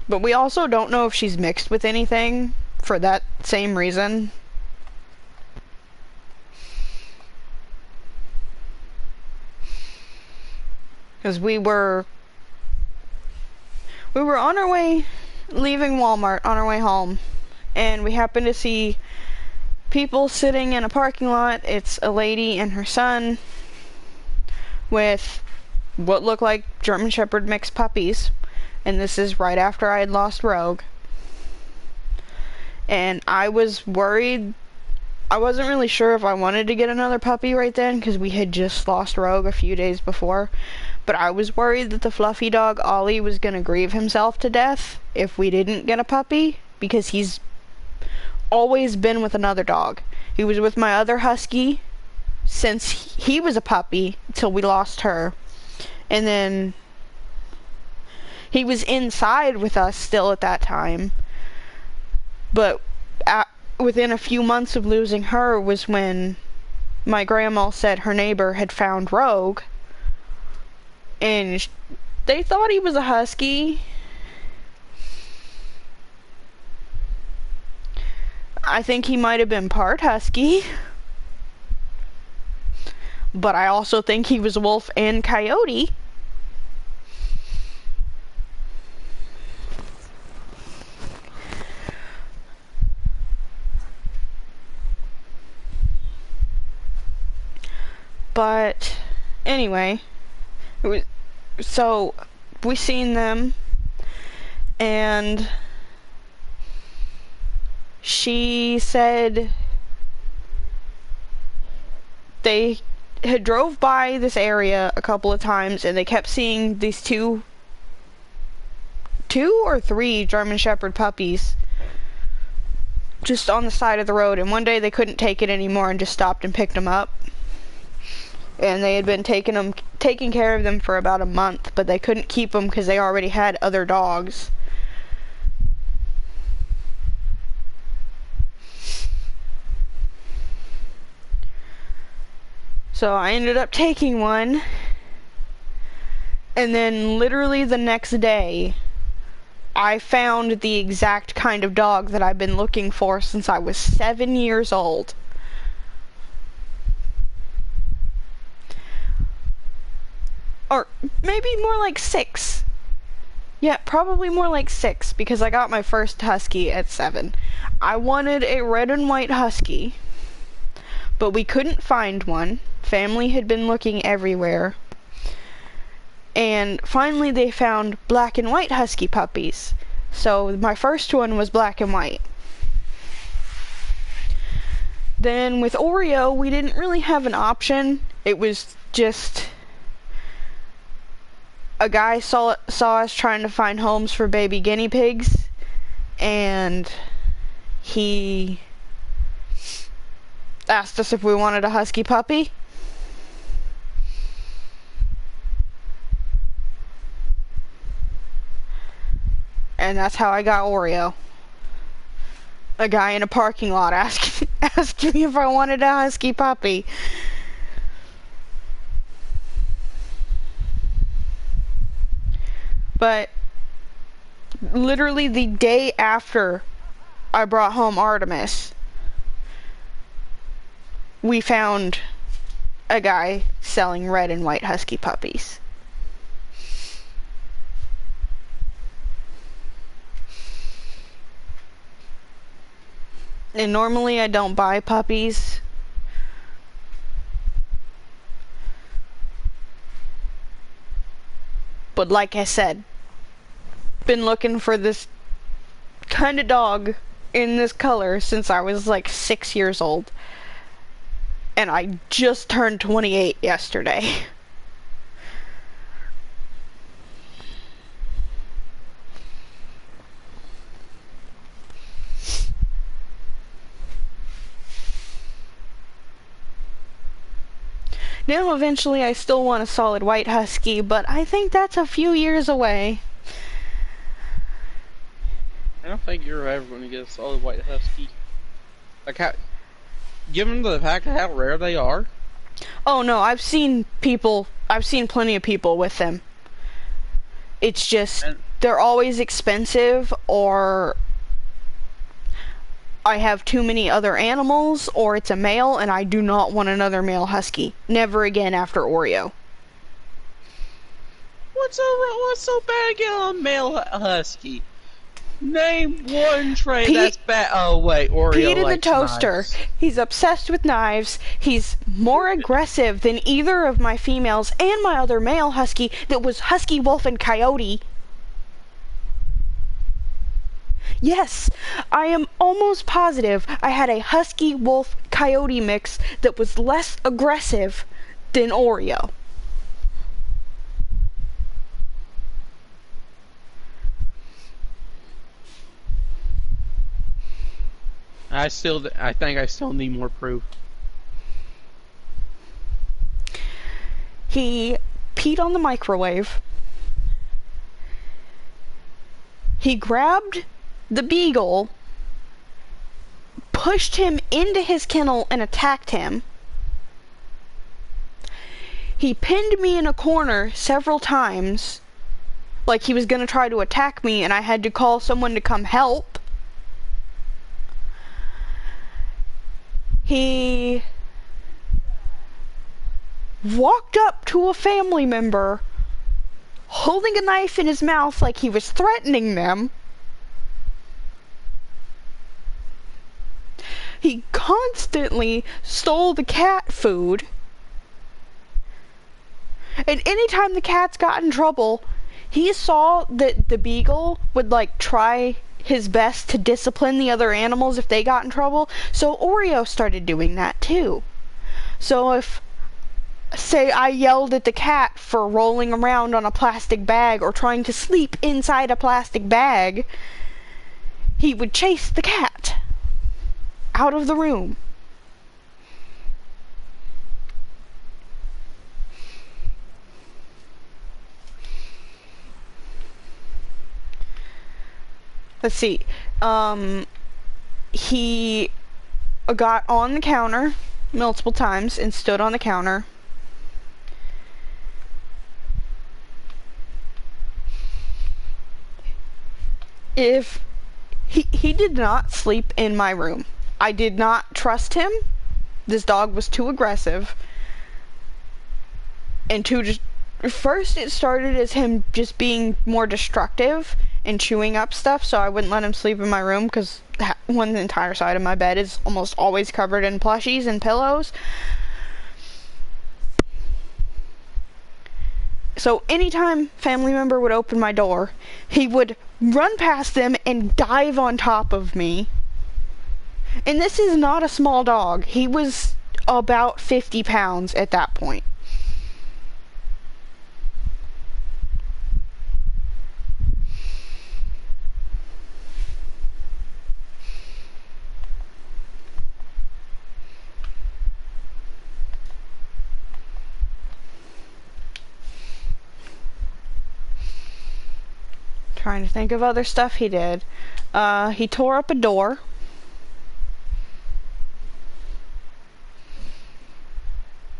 But we also don't know if she's mixed with anything for that same reason. Because we were on our way, leaving Walmart on our way home, and we happened to see people sitting in a parking lot. It's a lady and her son with what looked like German Shepherd mixed puppies, and this is right after I had lost Rogue. And I was worried. I wasn't really sure if I wanted to get another puppy right then because we had just lost Rogue a few days before. But I was worried that the fluffy dog, Ollie, was going to grieve himself to death if we didn't get a puppy, because he's always been with another dog. He was with my other husky since he was a puppy till we lost her. And then he was inside with us still at that time. But within a few months of losing her was when my grandma said her neighbor had found Rogue. And they thought he was a husky, I think he might have been part husky. But I also think he was wolf and coyote. But anyway, so we seen them, and she said they had drove by this area a couple of times, and they kept seeing these two or three German Shepherd puppies just on the side of the road, and one day they couldn't take it anymore and just stopped and picked them up. And they had been taking care of them for about a month, but they couldn't keep them because they already had other dogs. So I ended up taking one, and then literally the next day, I found the exact kind of dog that I've been looking for since I was 7 years old. Or maybe more like 6. Yeah, probably more like 6, because I got my first husky at 7. I wanted a red and white husky, but we couldn't find one. Family had been looking everywhere. And finally they found black and white husky puppies. So my first one was black and white. Then with Oreo, we didn't really have an option. It was just a guy saw us trying to find homes for baby guinea pigs, and he asked us if we wanted a husky puppy. And that's how I got Oreo. A guy in a parking lot asked me if I wanted a husky puppy. But literally the day after I brought home Artemis, we found a guy selling red and white husky puppies. And normally I don't buy puppies. But like I said, been looking for this kind of dog in this color since I was like 6 years old. And I just turned 28 yesterday. Now eventually I still want a solid white husky, but I think that's a few years away. I don't think you're ever going to get a solid white husky. Like how, given the fact of how rare they are. Oh no, I've seen plenty of people with them. It's just, they're always expensive, or I have too many other animals, or it's a male and I do not want another male husky. Never again after Oreo. What's so bad again a male husky? Name one trait that's bad. Oh wait, Oreo Pete likes the Toaster. knives. He's obsessed with knives. He's more aggressive than either of my females and my other male husky that was husky, wolf, and coyote. Yes, I am almost positive I had a husky, wolf, coyote mix that was less aggressive than Oreo. I think I still need more proof. He peed on the microwave. He grabbed the beagle, pushed him into his kennel, and attacked him. He pinned me in a corner several times, like he was going to try to attack me, and I had to call someone to come help. he walked up to a family member holding a knife in his mouth like he was threatening them. He constantly stole the cat food. And anytime the cats got in trouble, he saw that the beagle would like try his best to discipline the other animals if they got in trouble. So Oreo started doing that too. So if, say, I yelled at the cat for rolling around on a plastic bag or trying to sleep inside a plastic bag, he would chase the cat out of the room. Let's see. He got on the counter multiple times and stood on the counter. If he did not sleep in my room. I did not trust him. This dog was too aggressive. And first it started as him just being more destructive and chewing up stuff, so I wouldn't let him sleep in my room because one entire side of my bed is almost always covered in plushies and pillows. So anytime family member would open my door, he would run past them and dive on top of me. And this is not a small dog. He was about 50 pounds at that point. Trying to think of other stuff he did. He tore up a door.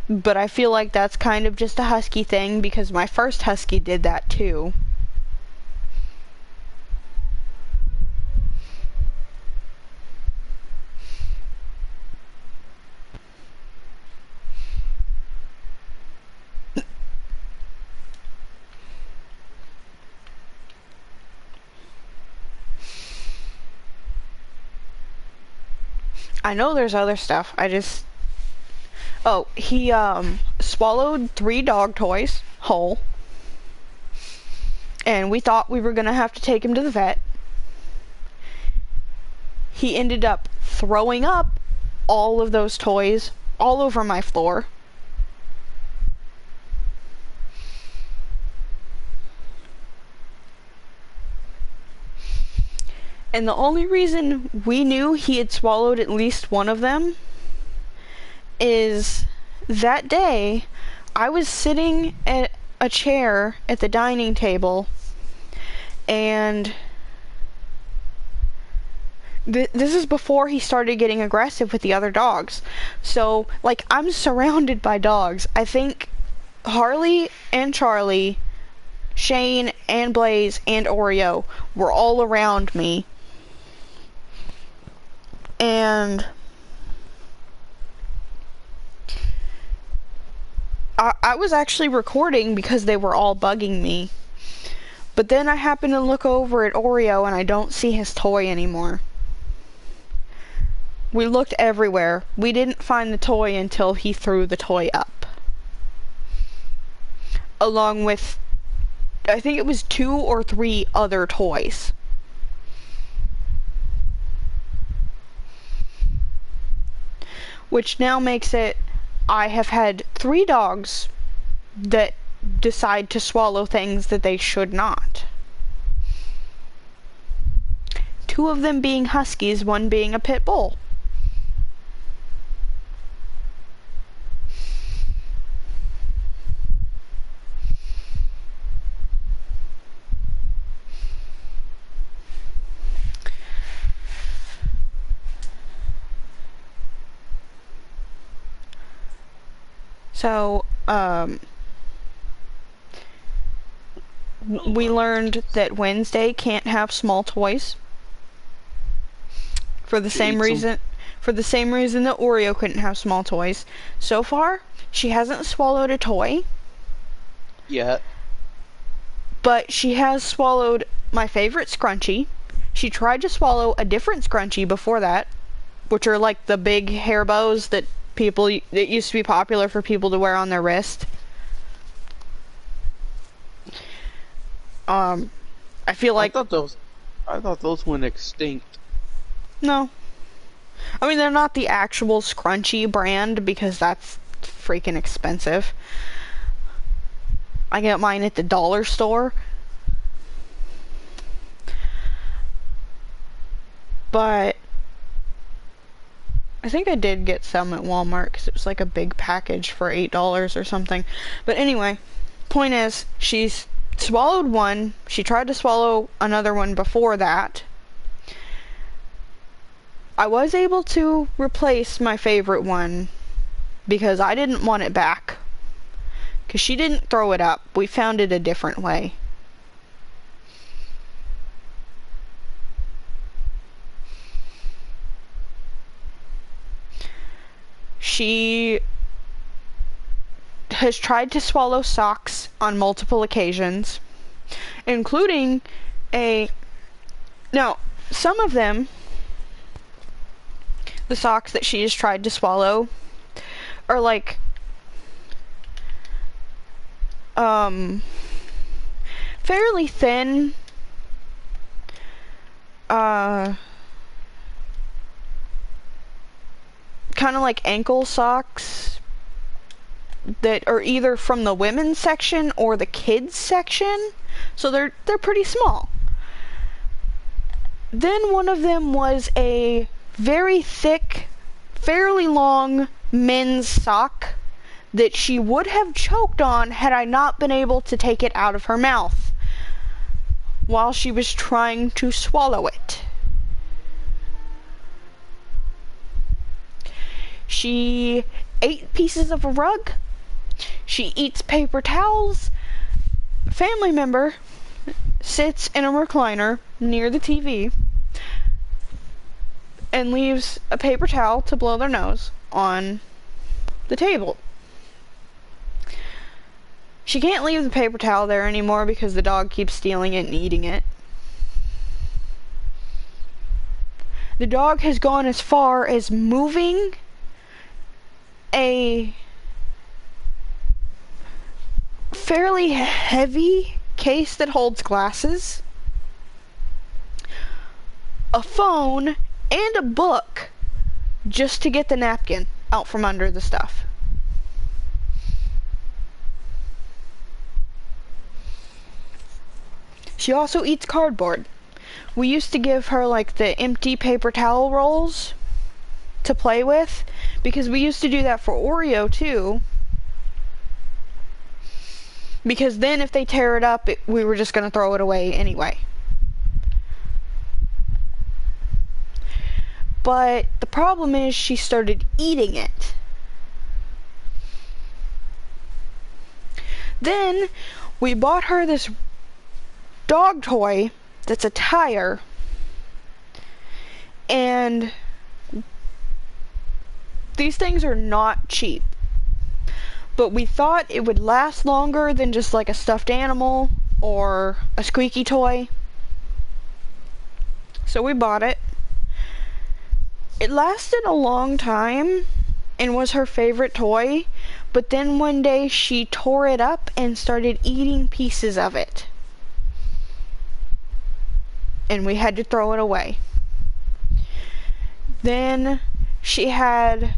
But I feel like that's kind of just a husky thing because my first husky did that too. I know there's other stuff. Oh, he swallowed 3 dog toys whole. And we thought we were gonna have to take him to the vet. He ended up throwing up all of those toys all over my floor. And the only reason we knew he had swallowed at least one of them is that day I was sitting at a chair at the dining table, and this is before he started getting aggressive with the other dogs. So, like, I'm surrounded by dogs. I think Harley and Charlie, Shane and Blaze and Oreo were all around me. And I was actually recording because they were all bugging me. But then I happened to look over at Oreo and I don't see his toy anymore. We looked everywhere. We didn't find the toy until he threw the toy up. Along with, I think it was 2 or 3 other toys. Which now makes it, I have had 3 dogs that decide to swallow things that they should not. 2 of them being huskies, 1 being a pit bull. So, we learned that Wednesday can't have small toys. For the same reason, for the same reason that Oreo couldn't have small toys. So far, she hasn't swallowed a toy, Yeah. but she has swallowed my favorite scrunchie. She tried to swallow a different scrunchie before that, which are like the big hair bows that used to be popular for people to wear on their wrist. I feel like I thought those went extinct. no. I mean, they're not the actual scrunchie brand because that's freaking expensive. I get mine at the dollar store. But I think I did get some at Walmart because it was like a big package for $8 or something. But anyway, point is, she's swallowed one. She tried to swallow another one before that. I was able to replace my favorite one because I didn't want it back. Because she didn't throw it up. We found it a different way. She has tried to swallow socks on multiple occasions, including now, some of them, the socks that she has tried to swallow, are like, fairly thin, kind of like ankle socks that are either from the women's section or the kids section, so they're pretty small. Then one of them was a very thick, fairly long men's sock that she would have choked on had I not been able to take it out of her mouth while she was trying to swallow it. She ate pieces of a rug. She eats paper towels. A family member sits in a recliner near the TV and leaves a paper towel to blow their nose on the table. She can't leave the paper towel there anymore because the dog keeps stealing it and eating it. The dog has gone as far as moving a fairly heavy case that holds glasses, a phone, and a book just to get the napkin out from under the stuff. She also eats cardboard. We used to give her like the empty paper towel rolls to play with because we used to do that for Oreo too. Because then if they tear it up, we were just going to throw it away anyway. But the problem is she started eating it. Then we bought her this dog toy that's a tire, and these things are not cheap, but we thought it would last longer than just like a stuffed animal or a squeaky toy, so we bought it. It lasted a long time and was her favorite toy, but then one day she tore it up and started eating pieces of it. And we had to throw it away. Then she had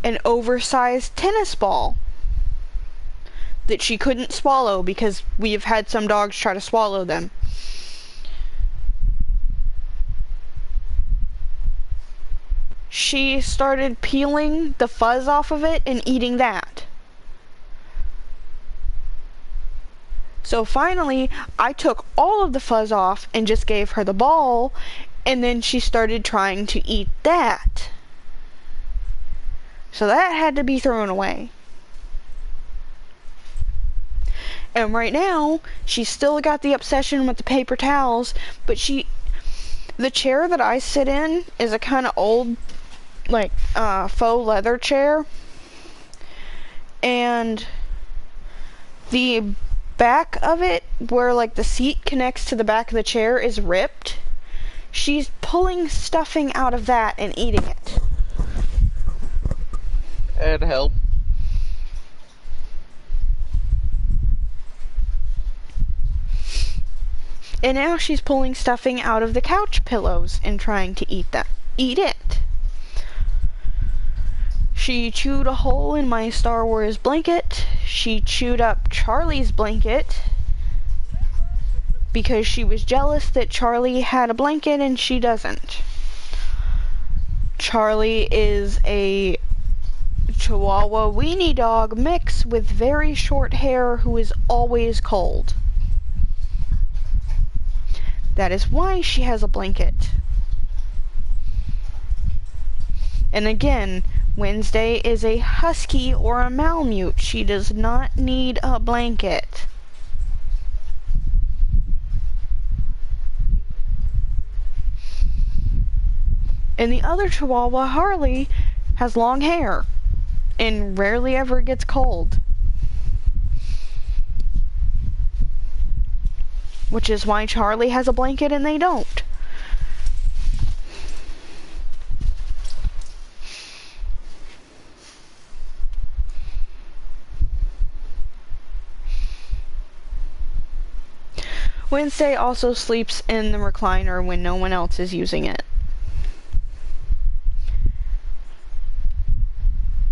an oversized tennis ball that she couldn't swallow because we've had some dogs try to swallow them. She started peeling the fuzz off of it and eating that. So finally, I took all of the fuzz off and just gave her the ball, and then she started trying to eat that. So that had to be thrown away. And right now, she's still got the obsession with the paper towels, but The chair that I sit in is a kind of old, like, faux leather chair. And the back of it, where, like, the seat connects to the back of the chair, is ripped. She's pulling stuffing out of that and eating it. It helped. And now she's pulling stuffing out of the couch pillows and trying to eat it. She chewed a hole in my Star Wars blanket. She chewed up Charlie's blanket because she was jealous that Charlie had a blanket and she doesn't. Charlie is a Chihuahua weenie dog mix with very short hair who is always cold. That is why she has a blanket. And again, Wednesday is a husky or a Malamute. She does not need a blanket. And the other Chihuahua, Harley, has long hair and rarely ever gets cold. Which is why Charlie has a blanket and they don't. Wednesday also sleeps in the recliner when no one else is using it.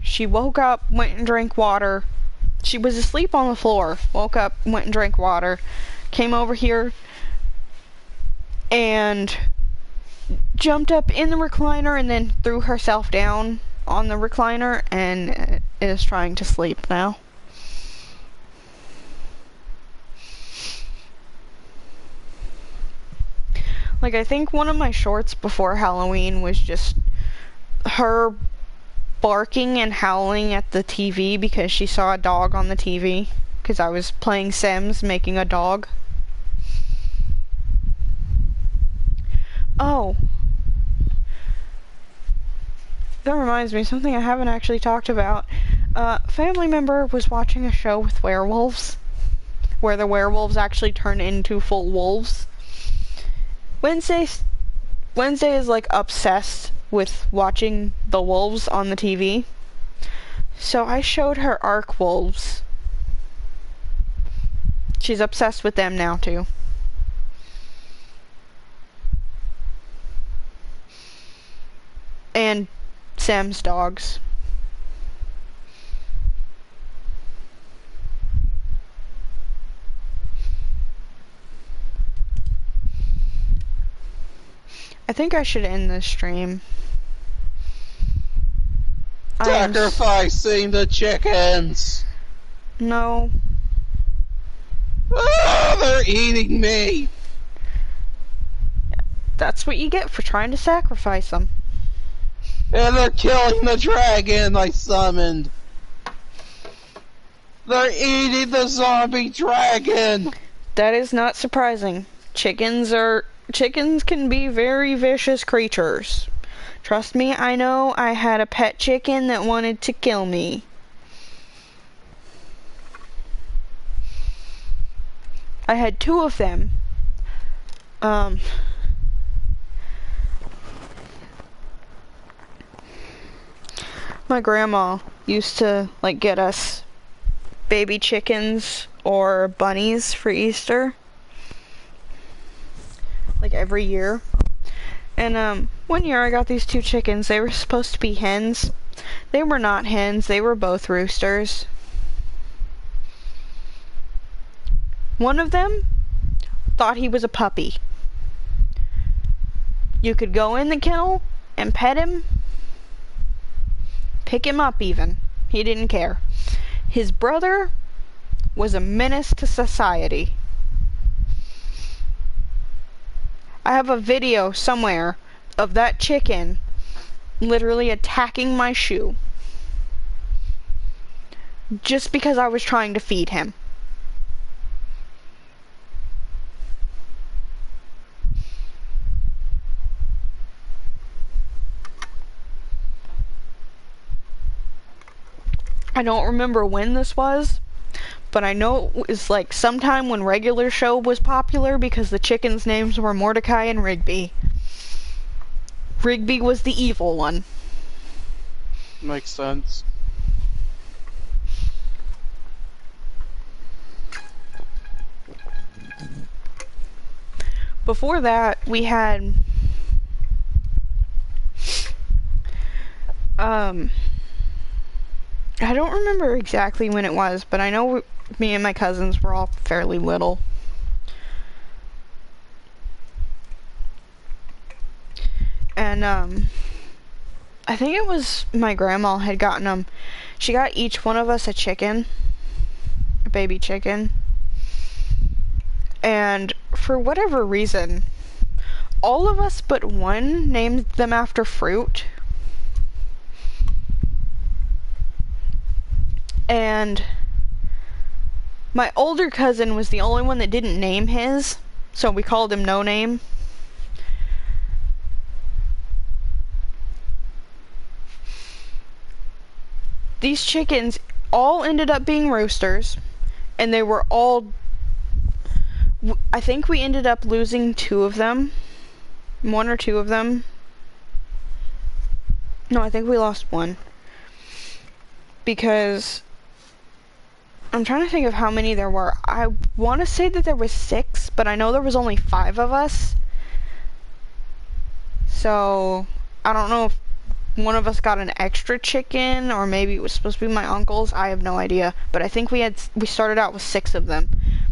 She woke up, went and drank water. She was asleep on the floor, woke up, went and drank water. Came over here and jumped up in the recliner and then threw herself down on the recliner and is trying to sleep now. Like, I think one of my shorts before Halloween was just her barking and howling at the TV because she saw a dog on the TV. Because I was playing Sims, making a dog. Oh. That reminds me, something I haven't actually talked about. A family member was watching a show with werewolves, where the werewolves actually turn into full wolves. Wednesday is like obsessed with watching the wolves on the TV. So I showed her Ark wolves. She's obsessed with them now, too. And Sam's dogs. I think I should end this stream. Sacrificing the chickens! No. Oh, they're eating me! That's what you get for trying to sacrifice them. And they're killing the dragon I summoned! They're eating the zombie dragon! That is not surprising. Chickens can be very vicious creatures. Trust me, I know. I had a pet chicken that wanted to kill me. I had 2 of them. My grandma used to, like, get us baby chickens or bunnies for Easter. Like, every year. And, one year I got these 2 chickens. They were supposed to be hens. They were not hens. They were both roosters. One of them thought he was a puppy. You could go in the kennel and pet him, pick him up even. He didn't care. His brother was a menace to society. I have a video somewhere of that chicken literally attacking my shoe just because I was trying to feed him. I don't remember when this was, but I know it was like sometime when regular show was popular because the chickens' names were Mordecai and Rigby. Rigby was the evil one. Makes sense. Before that, we had I don't remember exactly when it was, but I know me and my cousins were all fairly little. And I think it was my grandma had gotten them. She got each one of us a chicken, a baby chicken. And for whatever reason, all of us but one named them after fruit. And my older cousin was the only one that didn't name his, so we called him No Name. These chickens all ended up being roosters, and they were all, I think we ended up losing 2 of them. 1 or 2 of them. No, I think we lost 1. Because I'm trying to think of how many there were. I want to say that there was 6, but I know there was only 5 of us. So, I don't know if one of us got an extra chicken, or maybe it was supposed to be my uncle's. I have no idea. But I think we started out with 6 of them.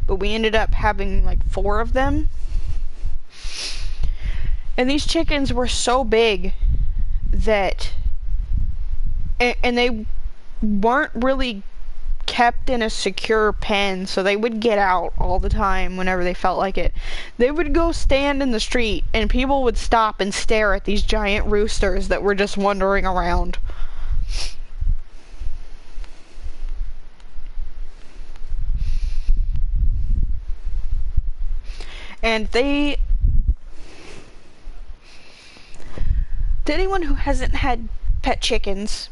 But we ended up having like 4 of them. And these chickens were so big that, and they weren't really kept in a secure pen, so they would get out all the time whenever they felt like it. They would go stand in the street, and people would stop and stare at these giant roosters that were just wandering around. And to anyone who hasn't had pet chickens,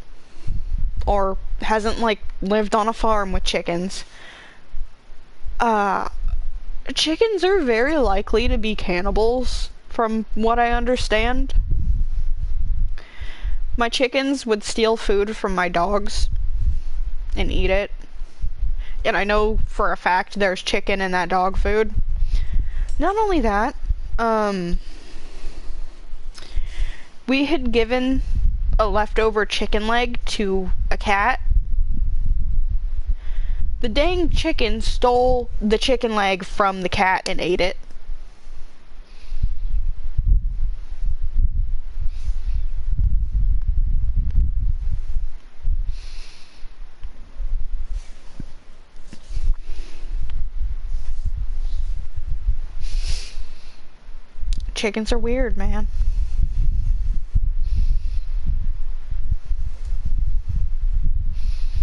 or hasn't like lived on a farm with chickens, chickens are very likely to be cannibals, from what I understand. My chickens would steal food from my dogs and eat it. And I know for a fact there's chicken in that dog food. Not only that, we had given a leftover chicken leg to a cat. The dang chicken stole the chicken leg from the cat and ate it. Chickens are weird, man.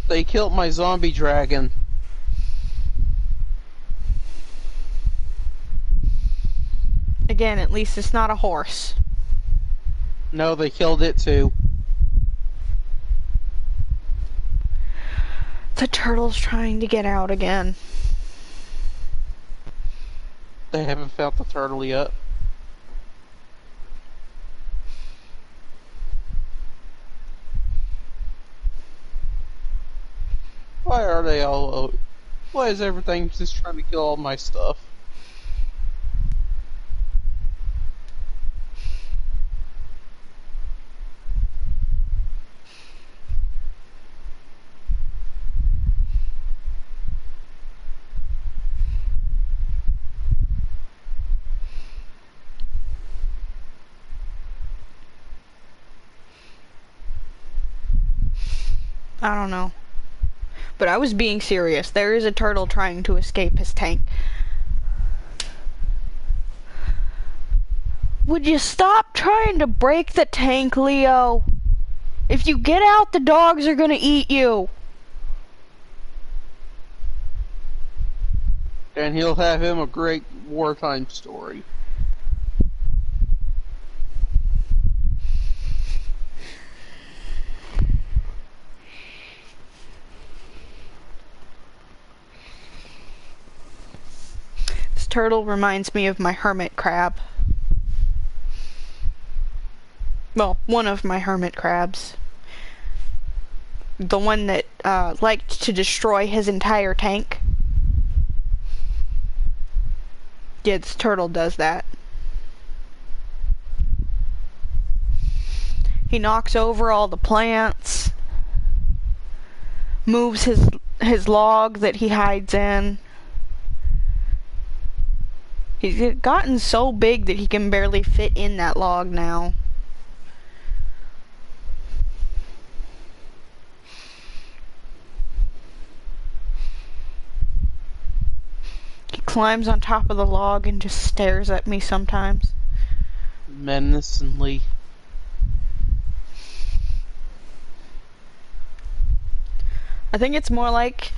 They killed my zombie dragon. Again, at least it's not a horse. No, they killed it too. The turtle's trying to get out again. They haven't found the turtle yet. Why are they all... Why is everything just trying to kill all my stuff? I don't know. But I was being serious. There is a turtle trying to escape his tank. Would you stop trying to break the tank, Leo? If you get out, the dogs are gonna eat you. And he'll have him a great wartime story. turtle reminds me of my hermit crab. Well, one of my hermit crabs. The one that liked to destroy his entire tank. Yeah, this turtle does that. He knocks over all the plants. Moves his log that he hides in. He's gotten so big that he can barely fit in that log now. He climbs on top of the log and just stares at me sometimes. Menacingly. I think it's more like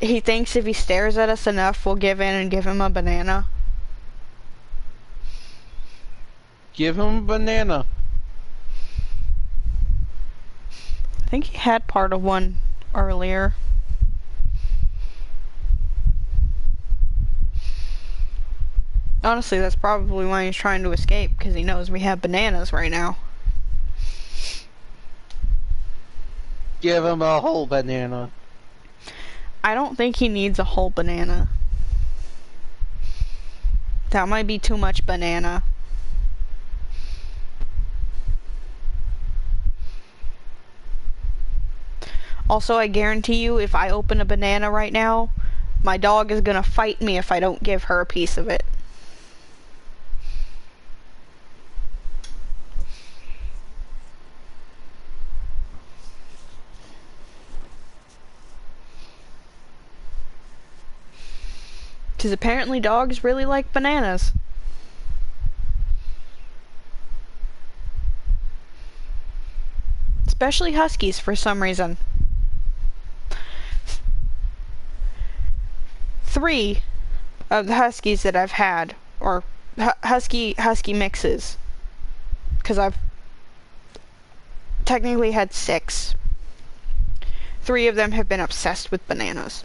he thinks if he stares at us enough, we'll give in and give him a banana. Give him a banana. I think he had part of one earlier. Honestly, that's probably why he's trying to escape, because he knows we have bananas right now. Give him a whole banana. I don't think he needs a whole banana. That might be too much banana. Also, I guarantee you, if I open a banana right now, my dog is gonna fight me if I don't give her a piece of it. Because apparently dogs really like bananas. Especially huskies for some reason. 3 of the huskies that I've had, or husky mixes, because I've technically had 6. 3 of them have been obsessed with bananas.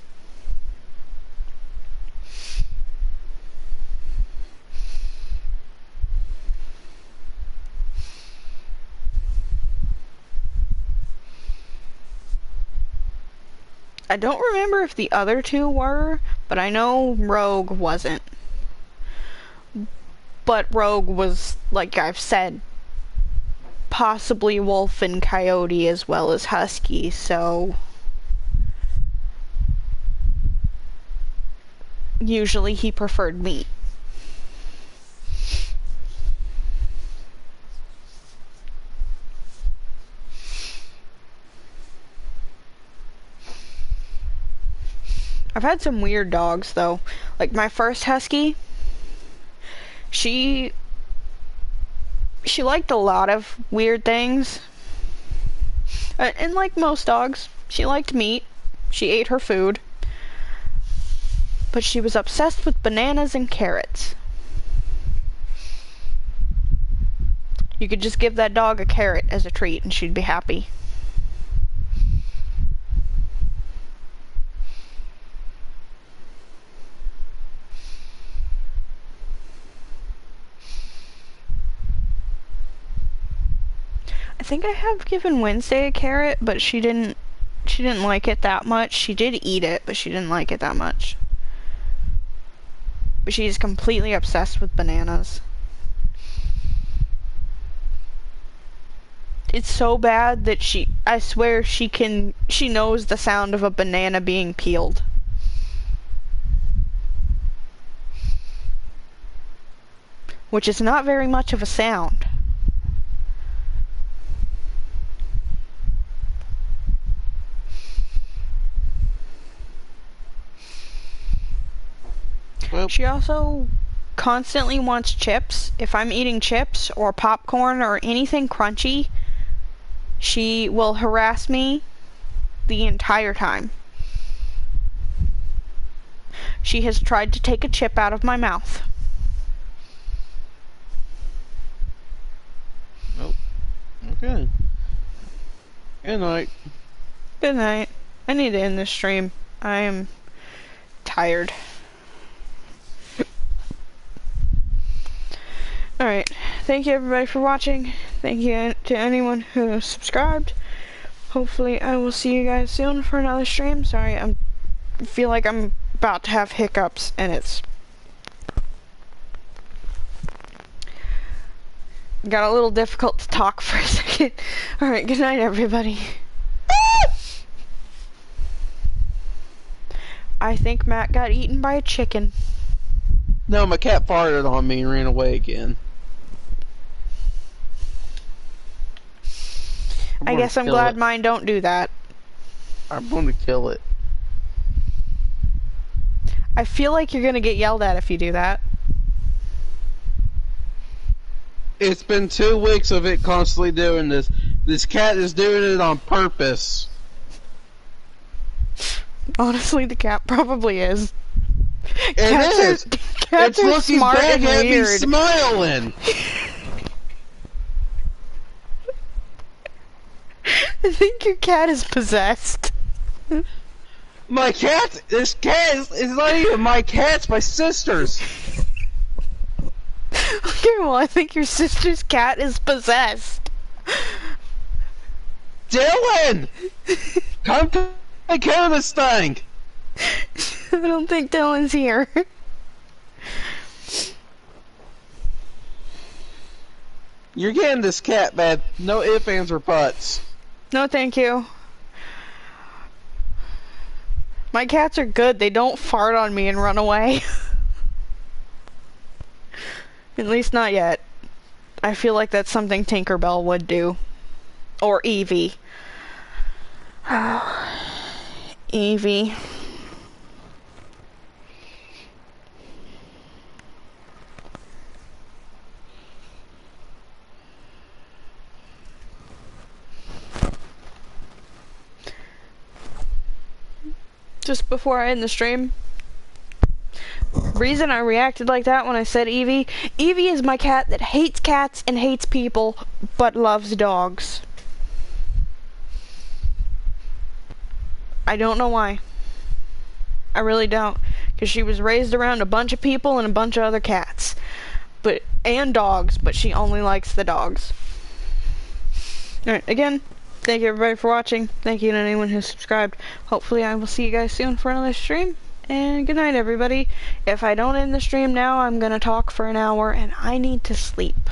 I don't remember if the other 2 were, but I know Rogue wasn't. But Rogue was, like I've said, possibly wolf and coyote as well as husky, so usually he preferred meat. I've had some weird dogs though. Like my first husky, she liked a lot of weird things. And like most dogs, she liked meat. She ate her food. But she was obsessed with bananas and carrots. You could just give that dog a carrot as a treat and she'd be happy. I think I have given Wednesday a carrot, but she didn't like it that much. She did eat it, but she didn't like it that much. But she's completely obsessed with bananas. It's so bad that I swear she knows the sound of a banana being peeled. Which is not very much of a sound. Well, she also constantly wants chips. If I'm eating chips or popcorn or anything crunchy, she will harass me the entire time. She has tried to take a chip out of my mouth. Well, okay. Good night. Good night. I need to end this stream. I am tired. thank you everybody for watching. Thank you to anyone who subscribed. Hopefully I will see you guys soon for another stream. Sorry, I feel like I'm about to have hiccups and it's got a little difficult to talk for a second. Alright, good night everybody. I think Matt got eaten by a chicken. No, my cat farted on me and ran away again. I guess I'm glad mine don't do that. I'm gonna kill it. I feel like you're gonna get yelled at if you do that. It's been 2 weeks of it constantly doing this. This cat is doing it on purpose. Honestly, the cat probably is. It is. Cats it's are looking smart back and at me weird. smiling. I think your cat is possessed. My cat, this cat is not even my cat, it's my sister's. Okay, well, I think your sister's cat is possessed. Dylan! Come take care of this thing! I don't think Dylan's here. You're getting this cat, man. No ifs, ands, or buts. No, thank you. My cats are good. They don't fart on me and run away. At least not yet. I feel like that's something Tinkerbell would do. Or Evie. Evie. Just before I end the stream, reason I reacted like that when I said Evie, Evie is my cat that hates cats and hates people, but loves dogs. I don't know why. I really don't. Because she was raised around a bunch of people and a bunch of other cats. And dogs, but she only likes the dogs. Alright, again, thank you everybody for watching. Thank you to anyone who subscribed. Hopefully I will see you guys soon for another stream. And good night everybody. If I don't end the stream now, I'm gonna talk for an hour and I need to sleep.